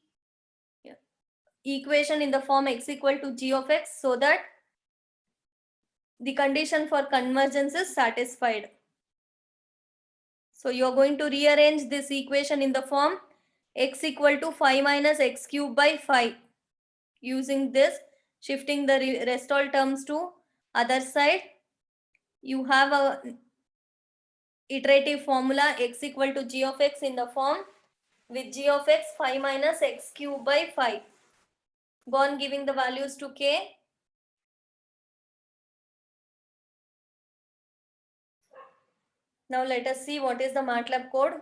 equation in the form x equal to g of x so that the condition for convergence is satisfied. So you are going to rearrange this equation in the form x equal to 5 minus x cube by 5. Using this, shifting the rest all terms to other side, you have a iterative formula x equal to g of x in the form with g of x 5 minus x cube by 5. Go on giving the values to k. Now let us see what is the MATLAB code.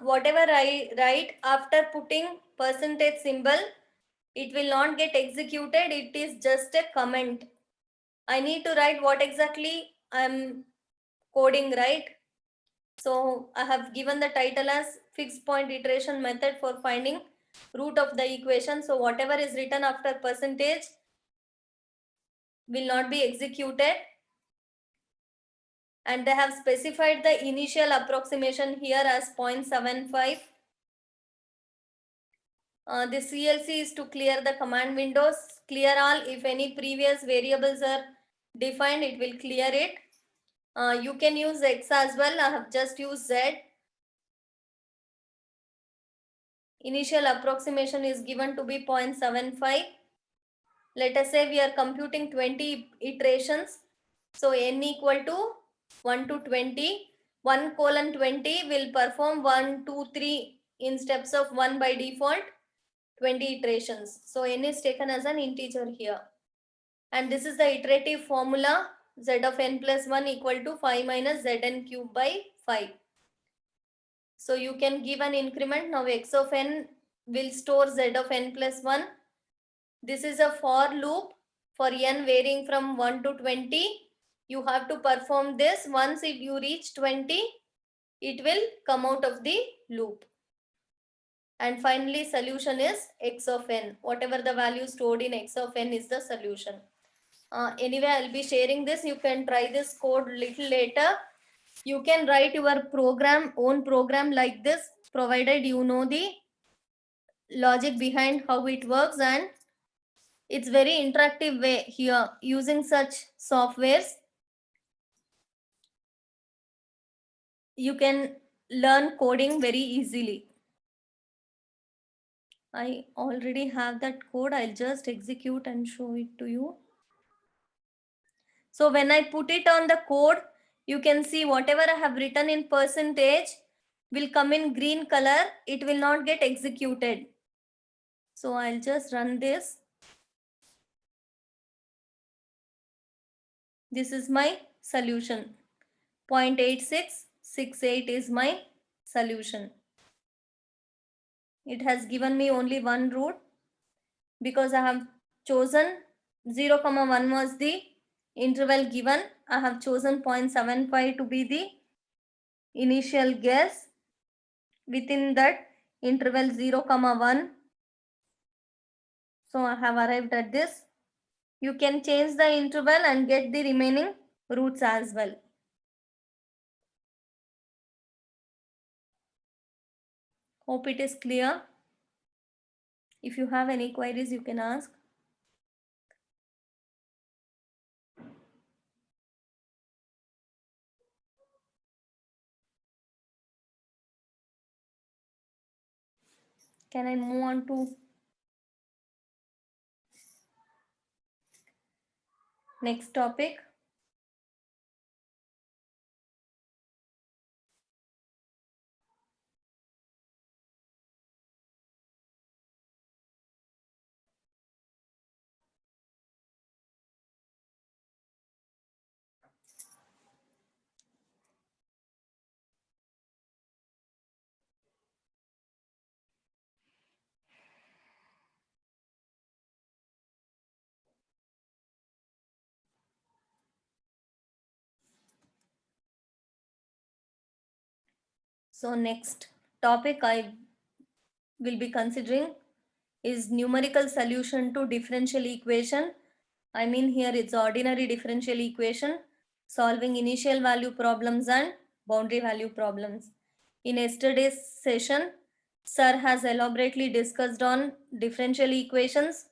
Whatever I write after putting percentage symbol, it will not get executed. It is just a comment. I need to write what exactly I'm coding, right? So I have given the title as fixed point iteration method for finding root of the equation. So whatever is written after percentage will not be executed. And they have specified the initial approximation here as 0.75. The CLC is to clear the command windows. Clear all. If any previous variables are defined, it will clear it. You can use X as well. I have just used Z. Initial approximation is given to be 0.75. Let us say we are computing 20 iterations. So n equal to 1 to 20. 1 colon 20 will perform 1, 2, 3 in steps of 1 by default. 20 iterations. So n is taken as an integer here. And this is the iterative formula. Z of n plus 1 equal to 5 minus Zn cube by 5. So you can give an increment. Now x of n will store Z of n plus 1. This is a for loop for n varying from 1 to 20. You have to perform this. Once you reach 20, it will come out of the loop. And finally, solution is x of n. Whatever the value stored in x of n is the solution. Anyway, I'll be sharing this. You can try this code little later. You can write your own program like this, provided you know the logic behind how it works, and it's very interactive way here using such softwares. You can learn coding very easily. I already have that code. I'll just execute and show it to you. So when I put it on the code, you can see whatever I have written in percentage will come in green color. It will not get executed. So I'll just run this. This is my solution. 0.8668 is my solution. It has given me only one root because I have chosen 0, 1 was the interval given. I have chosen 0.75 to be the initial guess. Within that interval 0, 1. So I have arrived at this. You can change the interval and get the remaining roots as well. Hope it is clear. If you have any queries, you can ask. Can I move on to next topic? So next topic I will be considering is numerical solution to differential equation. I mean here it's ordinary differential equation, solving initial value problems and boundary value problems. In yesterday's session, Sir has elaborately discussed on differential equations,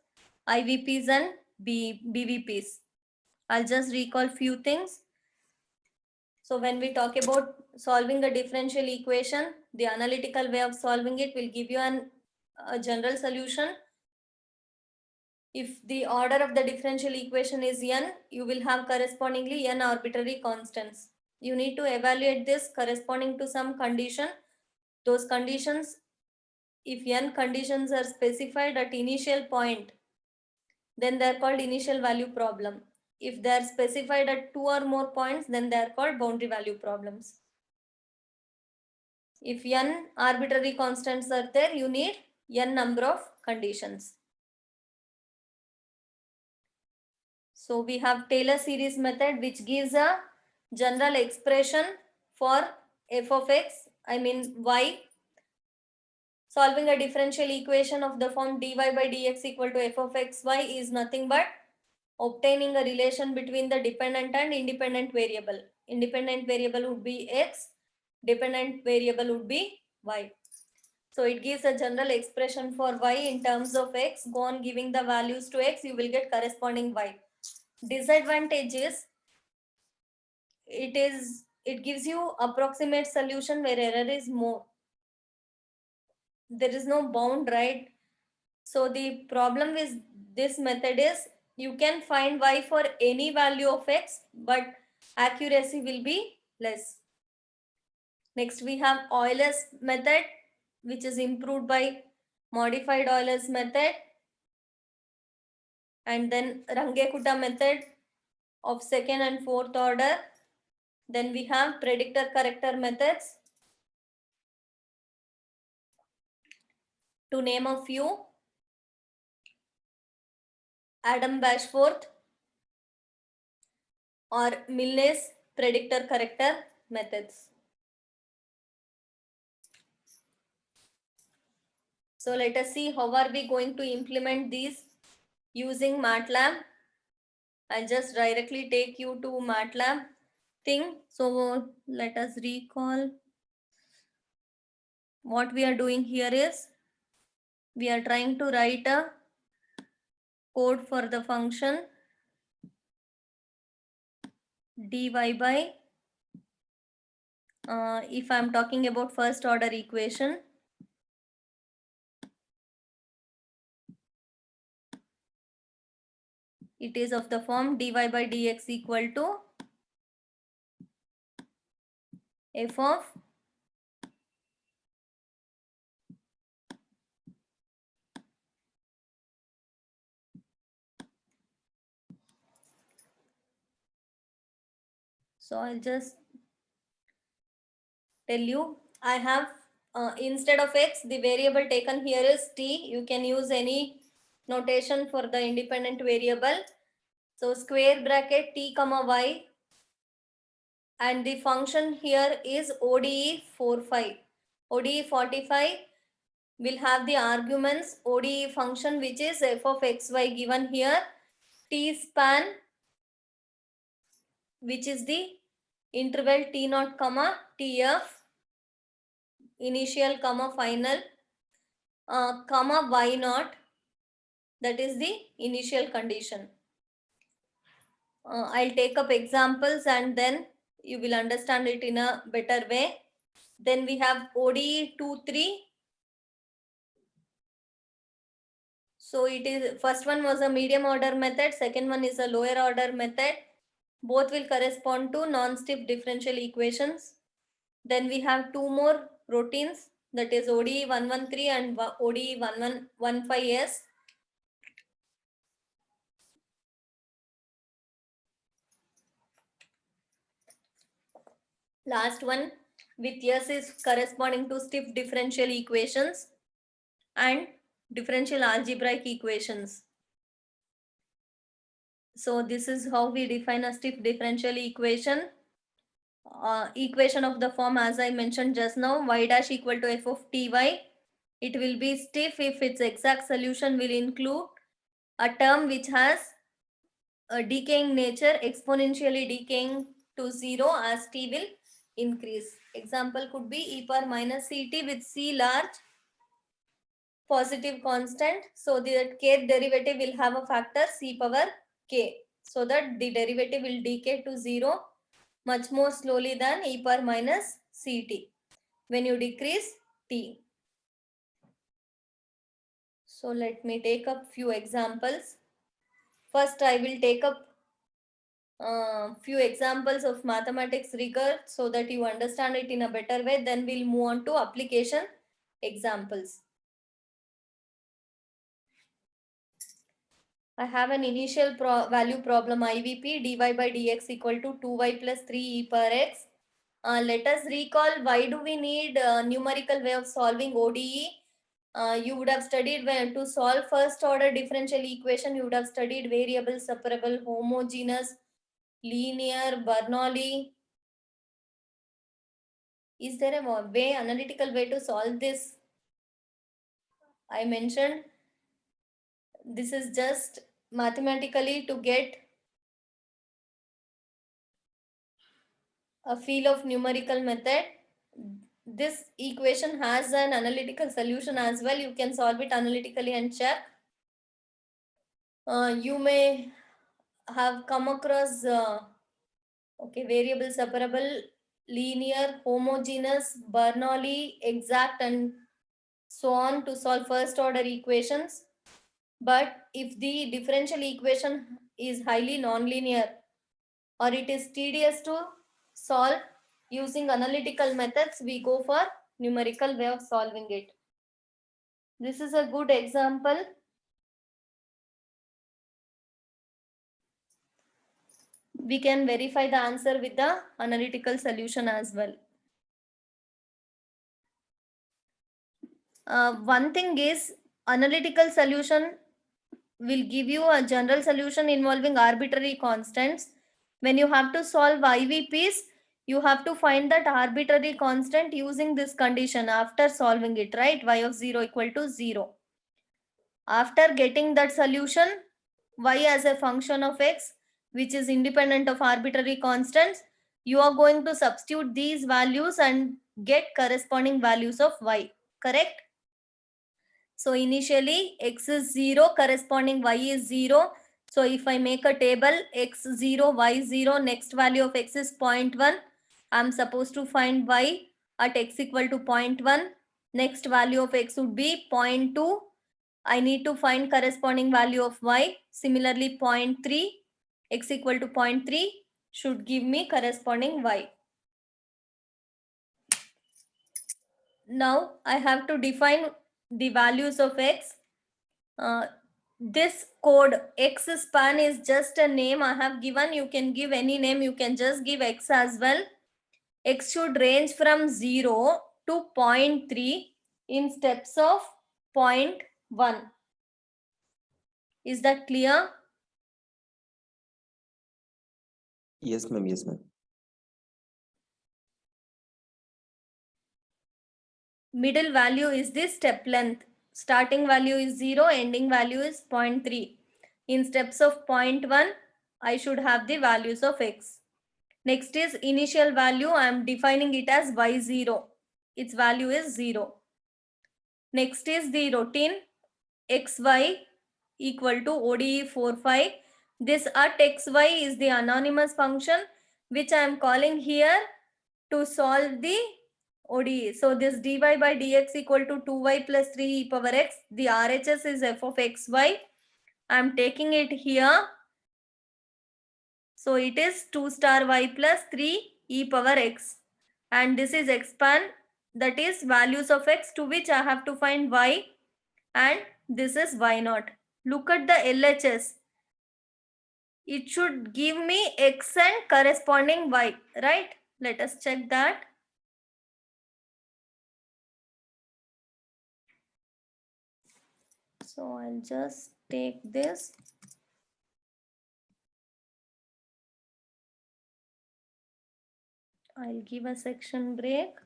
IVPs and BVPs. I'll just recall few things. So when we talk about solving a differential equation, the analytical way of solving it will give you a general solution. If the order of the differential equation is n, you will have correspondingly n arbitrary constants. You need to evaluate this corresponding to some condition. Those conditions, if n conditions are specified at initial point, then they are called initial value problem. If they are specified at 2 or more points, then they are called boundary value problems. If n arbitrary constants are there, you need n number of conditions. So we have Taylor series method, which gives a general expression for f of x, I mean y. Solving a differential equation of the form dy by dx equal to f of xy is nothing but obtaining a relation between the dependent and independent variable. Independent variable would be x, dependent variable would be y. So it gives a general expression for y in terms of x. Go on giving the values to x, you will get corresponding y. Disadvantage is it gives you approximate solution where error is more. There is no bound, right? So the problem with this method is you can find y for any value of x, but accuracy will be less. Next we have Euler's method, which is improved by modified Euler's method, and then Runge-Kutta method of second and fourth order. Then we have predictor corrector methods. To name a few, Adam Bashforth or Milne's predictor corrector methods. So let us see how are we going to implement these using MATLAB. I'll just directly take you to MATLAB thing. So let us recall what we are doing here is we are trying to write a code for the function dy by if I'm talking about first order equation, it is of the form dy by dx equal to f of so I'll just tell you, I have instead of x, the variable taken here is t. You can use any notation for the independent variable. So square bracket t comma y, and the function here is ODE 45. ODE 45 will have the arguments ODE function, which is f of xy given here, t span, which is the interval t0 comma tf, initial comma final, comma y0, that is the initial condition. I'll take up examples and then you will understand it in a better way. Then we have ODE 23. So it is, first one was a medium order method, second one is a lower order method. Both will correspond to non-stiff differential equations. Then we have two more routines, that is ODE 113 and ODE 1115s. Last one with yes is corresponding to stiff differential equations and differential algebraic equations. So this is how we define a stiff differential equation. Equation of the form as I mentioned just now, y dash equal to f of ty. It will be stiff if its exact solution will include a term which has a decaying nature, exponentially decaying to 0 as t will increase. Example could be e power minus ct with c large, positive constant. So the kth derivative will have a factor c power k, so that the derivative will decay to 0 much more slowly than e power minus ct when you decrease t. So let me take up few examples. First, I will take up few examples of mathematics rigor so that you understand it in a better way. Then we'll move on to application examples. I have an initial value problem IVP dy by dx equal to 2y plus 3e per x. Let us recall why do we need numerical way of solving ODE. You would have studied when to solve first order differential equation, you would have studied variable, separable, homogeneous, linear, Bernoulli. Is there a way, analytical way to solve this? I mentioned this is just mathematically to get a feel of numerical method. This equation has an analytical solution as well. You can solve it analytically and check. You may have come across variable, separable, linear, homogeneous, Bernoulli, exact, and so on to solve first order equations. But if the differential equation is highly nonlinear or it is tedious to solve using analytical methods, we go for numerical way of solving it. This is a good example. We can verify the answer with the analytical solution as well. One thing is, analytical solution will give you a general solution involving arbitrary constants. When you have to solve IVPs, you have to find that arbitrary constant using this condition after solving it, right? Y of 0 equal to 0. After getting that solution, y as a function of x, which is independent of arbitrary constants, you are going to substitute these values and get corresponding values of y, correct? So initially x is 0, corresponding y is 0. So if I make a table x 0, y 0, next value of x is 0.1. I'm supposed to find y at x equal to 0.1. Next value of x would be 0.2. I need to find corresponding value of y. Similarly 0.3, x equal to 0.3 should give me corresponding y. Now I have to define the values of x. This code x span is just a name I have given. You can give any name. You can just give x as well. X should range from 0 to 0.3 in steps of 0.1. Is that clear? Yes, ma'am. Yes, ma'am. Middle value is the step length. Starting value is 0, ending value is 0.3. In steps of 0.1, I should have the values of x. Next is initial value. I am defining it as y0. Its value is 0. Next is the routine xy equal to ODE45. This at xy is the anonymous function which I am calling here to solve the ODE. So this dy by dx equal to 2y plus 3e power x. The RHS is f of xy. I am taking it here. So it is 2 star y plus 3 e power x. And this is expand, that is values of x to which I have to find y, and this is y naught. Look at the LHS. It should give me x and corresponding y, right? Let us check that. So I'll just take this. I'll give a section break.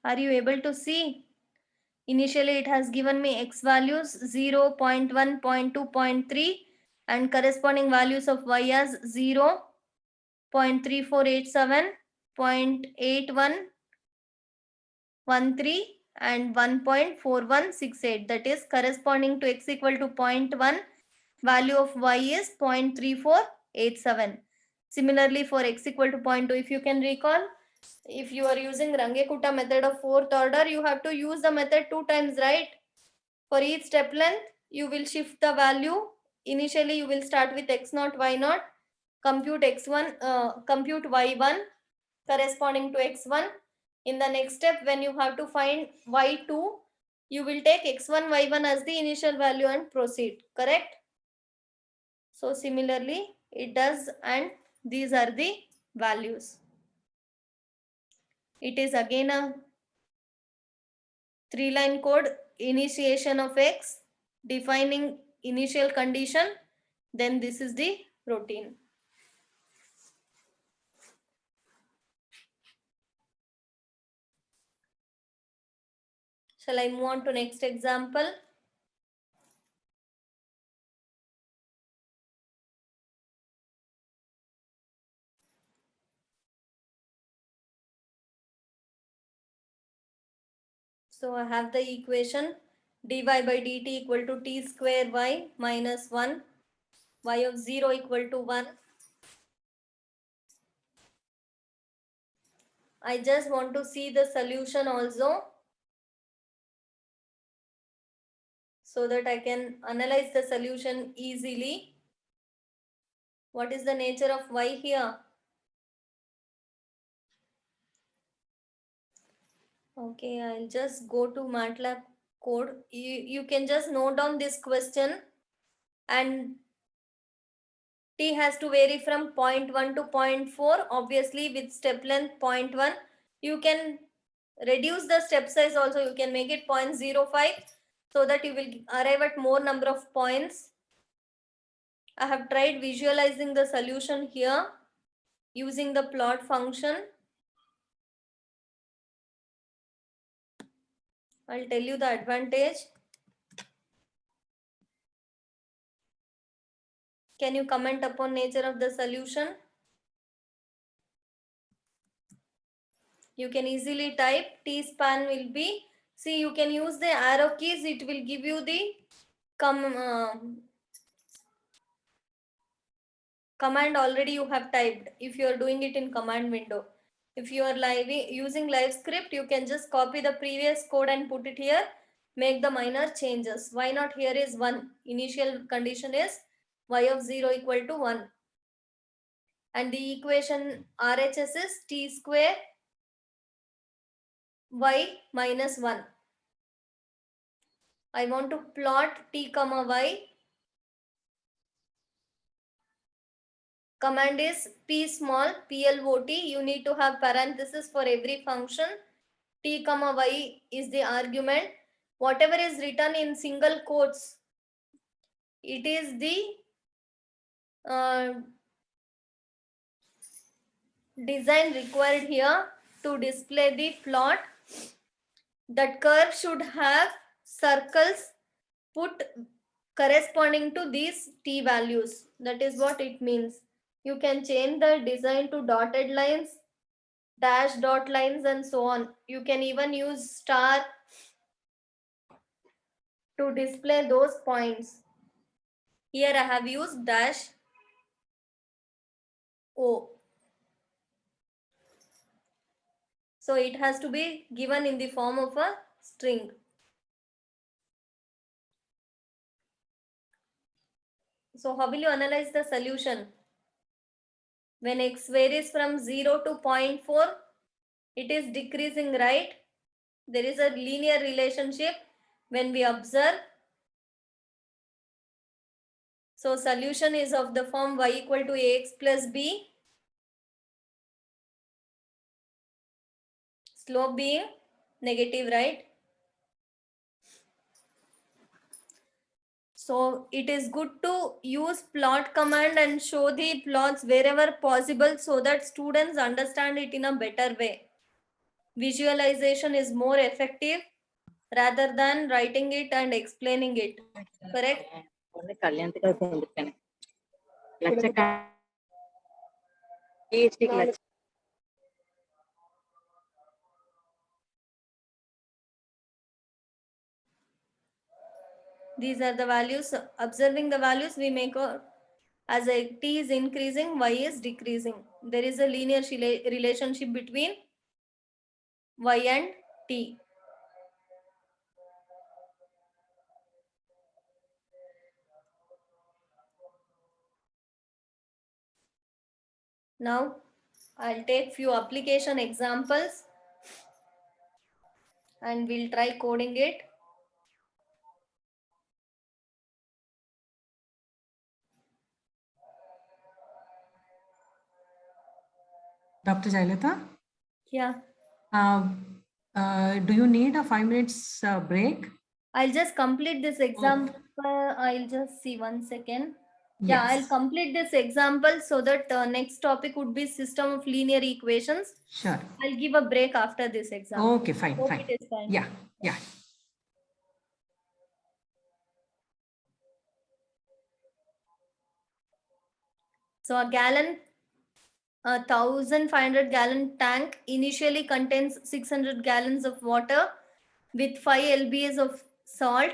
Are you able to see? Initially, it has given me x values 0, 0.1, 0.2, 0.3 and corresponding values of y as 0, 0.3487, 0.8113 and 1.4168. That is corresponding to x equal to 0.1. Value of y is 0.3487. Similarly, for x equal to 0.2, if you can recall, if you are using Runge-Kutta method of fourth order, you have to use the method 2 times, right? For each step length, you will shift the value. Initially, you will start with x0, y0, compute x1, compute y1 corresponding to x1. In the next step, when you have to find y2, you will take x1, y1 as the initial value and proceed, correct? So similarly, it does, and these are the values. It is again a 3-line code: initiation of x, defining initial condition, then this is the routine. Shall I move on to next example? So I have the equation dy by dt equal to t square y minus 1, y of 0 equal to 1. I just want to see the solution also, so that I can analyze the solution easily. What is the nature of y here? Okay, I'll just go to MATLAB code. You can just note down this question, and t has to vary from 0.1 to 0.4. Obviously, with step length 0.1, you can reduce the step size also. You can make it 0.05 so that you will arrive at more number of points. I have tried visualizing the solution here using the plot function. I'll tell you the advantage. Can you comment upon nature of the solution? You can easily type. T span will be, see, you can use the arrow keys. It will give you the command already you have typed if you are doing it in command window. If you are using live script, you can just copy the previous code and put it here, make the minor changes. Why not here is 1. Initial condition is y of 0 equal to 1. And the equation RHS is t square y minus 1. I want to plot t comma y. Command is p small plot. You need to have parenthesis for every function. T comma y is the argument. Whatever is written in single quotes, it is the design required here to display the plot. That curve should have circles put corresponding to these t values. That is what it means. You can change the design to dotted lines, dash dot lines, and so on. You can even use star to display those points. Here I have used dash O. So it has to be given in the form of a string. So how will you analyze the solution? When x varies from 0 to 0.4, it is decreasing, right? There is a linear relationship when we observe. So solution is of the form y equal to ax plus b. Slope being negative, right? So it is good to use plot command and show the plots wherever possible so that students understand it in a better way. Visualization is more effective rather than writing it and explaining it. Correct? These are the values. Observing the values, we make a As t is increasing, y is decreasing. There is a linear relationship between y and t. Now, I'll take few application examples and we'll try coding it. Dr. Jailata, Yeah, do you need a 5 minutes break? I'll just complete this example. I'll just see 1 second. Yeah, I'll Yes, complete this example so that next topic would be system of linear equations. sure. I'll give a break after this example. Okay, fine, Hope fine. it is fine. Yeah, yeah. So a 1,500 gallon tank initially contains 600 gallons of water with 5 lbs of salt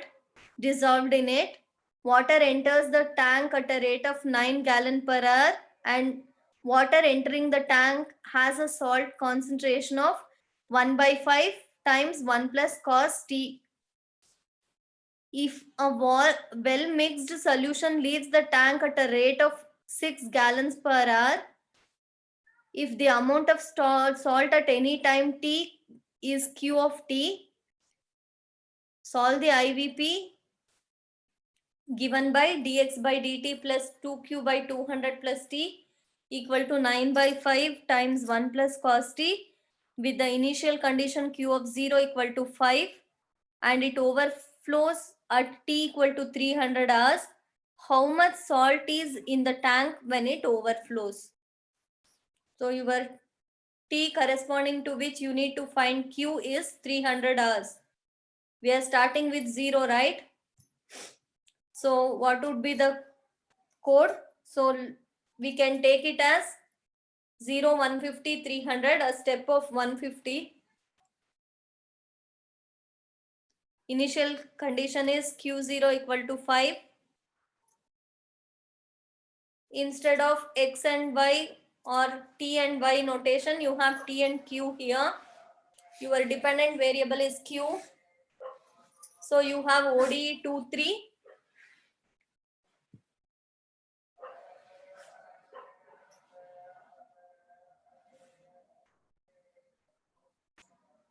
dissolved in it. Water enters the tank at a rate of 9 gallon per hour, and water entering the tank has a salt concentration of 1/5 times 1 plus cos t. If a well mixed solution leaves the tank at a rate of 6 gallons per hour, if the amount of salt at any time t is q of t, solve the IVP given by dx by dt plus 2q by 200 plus t equal to 9/5 times 1 plus cos t with the initial condition q of 0 equal to 5 and it overflows at t equal to 300 hours. How much salt is in the tank when it overflows? So your t corresponding to which you need to find q is 300 hours. We are starting with 0, right? So what would be the code? So we can take it as 0, 150, 300, a step of 150. Initial condition is q0 equal to 5. Instead of x and y or t and y notation, you have t and q here. Your dependent variable is q. So you have ODE 2, 3.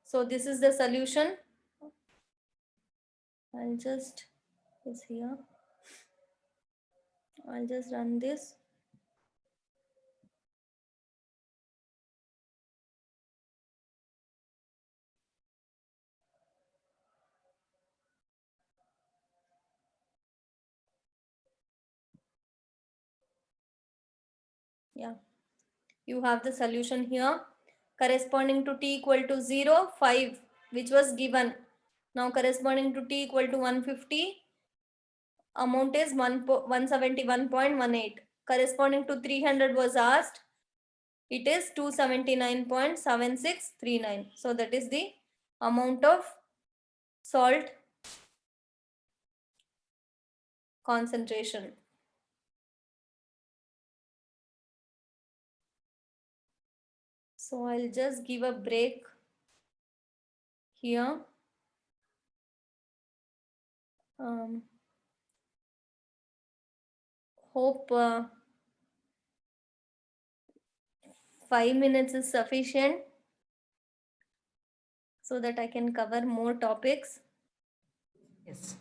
So this is the solution. I'll just, is here. I'll just run this. Yeah, you have the solution here corresponding to t equal to 0, 5, which was given. Now corresponding to t equal to 150, amount is 171.18. Corresponding to 300 was asked, it is 279.7639. So that is the amount of salt concentration. So I'll just give a break here. Hope 5 minutes is sufficient so that I can cover more topics. Yes.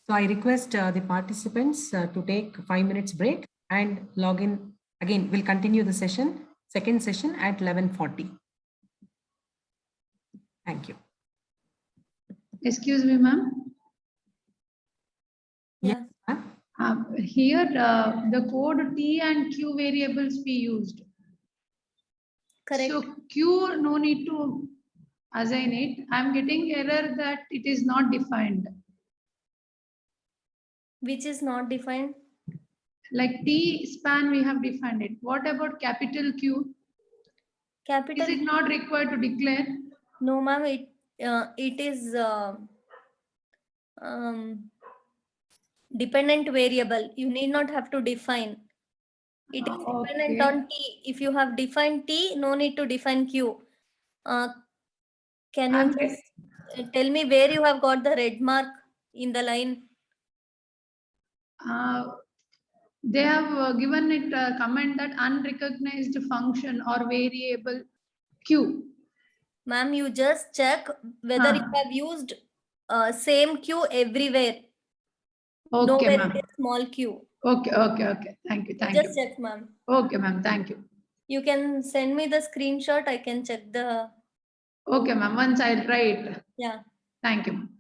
So I request the participants to take 5 minutes break and log in. Again, we'll continue the session, second session at 11:40. Thank you. Excuse me, ma'am. Yeah. Here, the code T and Q variables we used. Correct. So Q, no need to assign it. I'm getting error that it is not defined. Which is not defined. Like T span, we have defined it. What about capital Q? Capital. Is it not required to declare? No, ma'am. It is dependent variable. You need not have to define. It is dependent Okay. on T. If you have defined T, no need to define Q. Can you Okay. just tell me where you have got the red mark in the line? They have given it a comment that unrecognized function or variable Q. Ma'am, you just check whether you Ah. have used same Q everywhere. Okay, Nowhere ma'am. it is small q. Okay, okay. Thank you, You thank just you. check, ma'am. Okay, ma'am, thank you. You can send me the screenshot. I can check the. Okay, ma'am, once I'll try it. Yeah. Thank you, ma'am.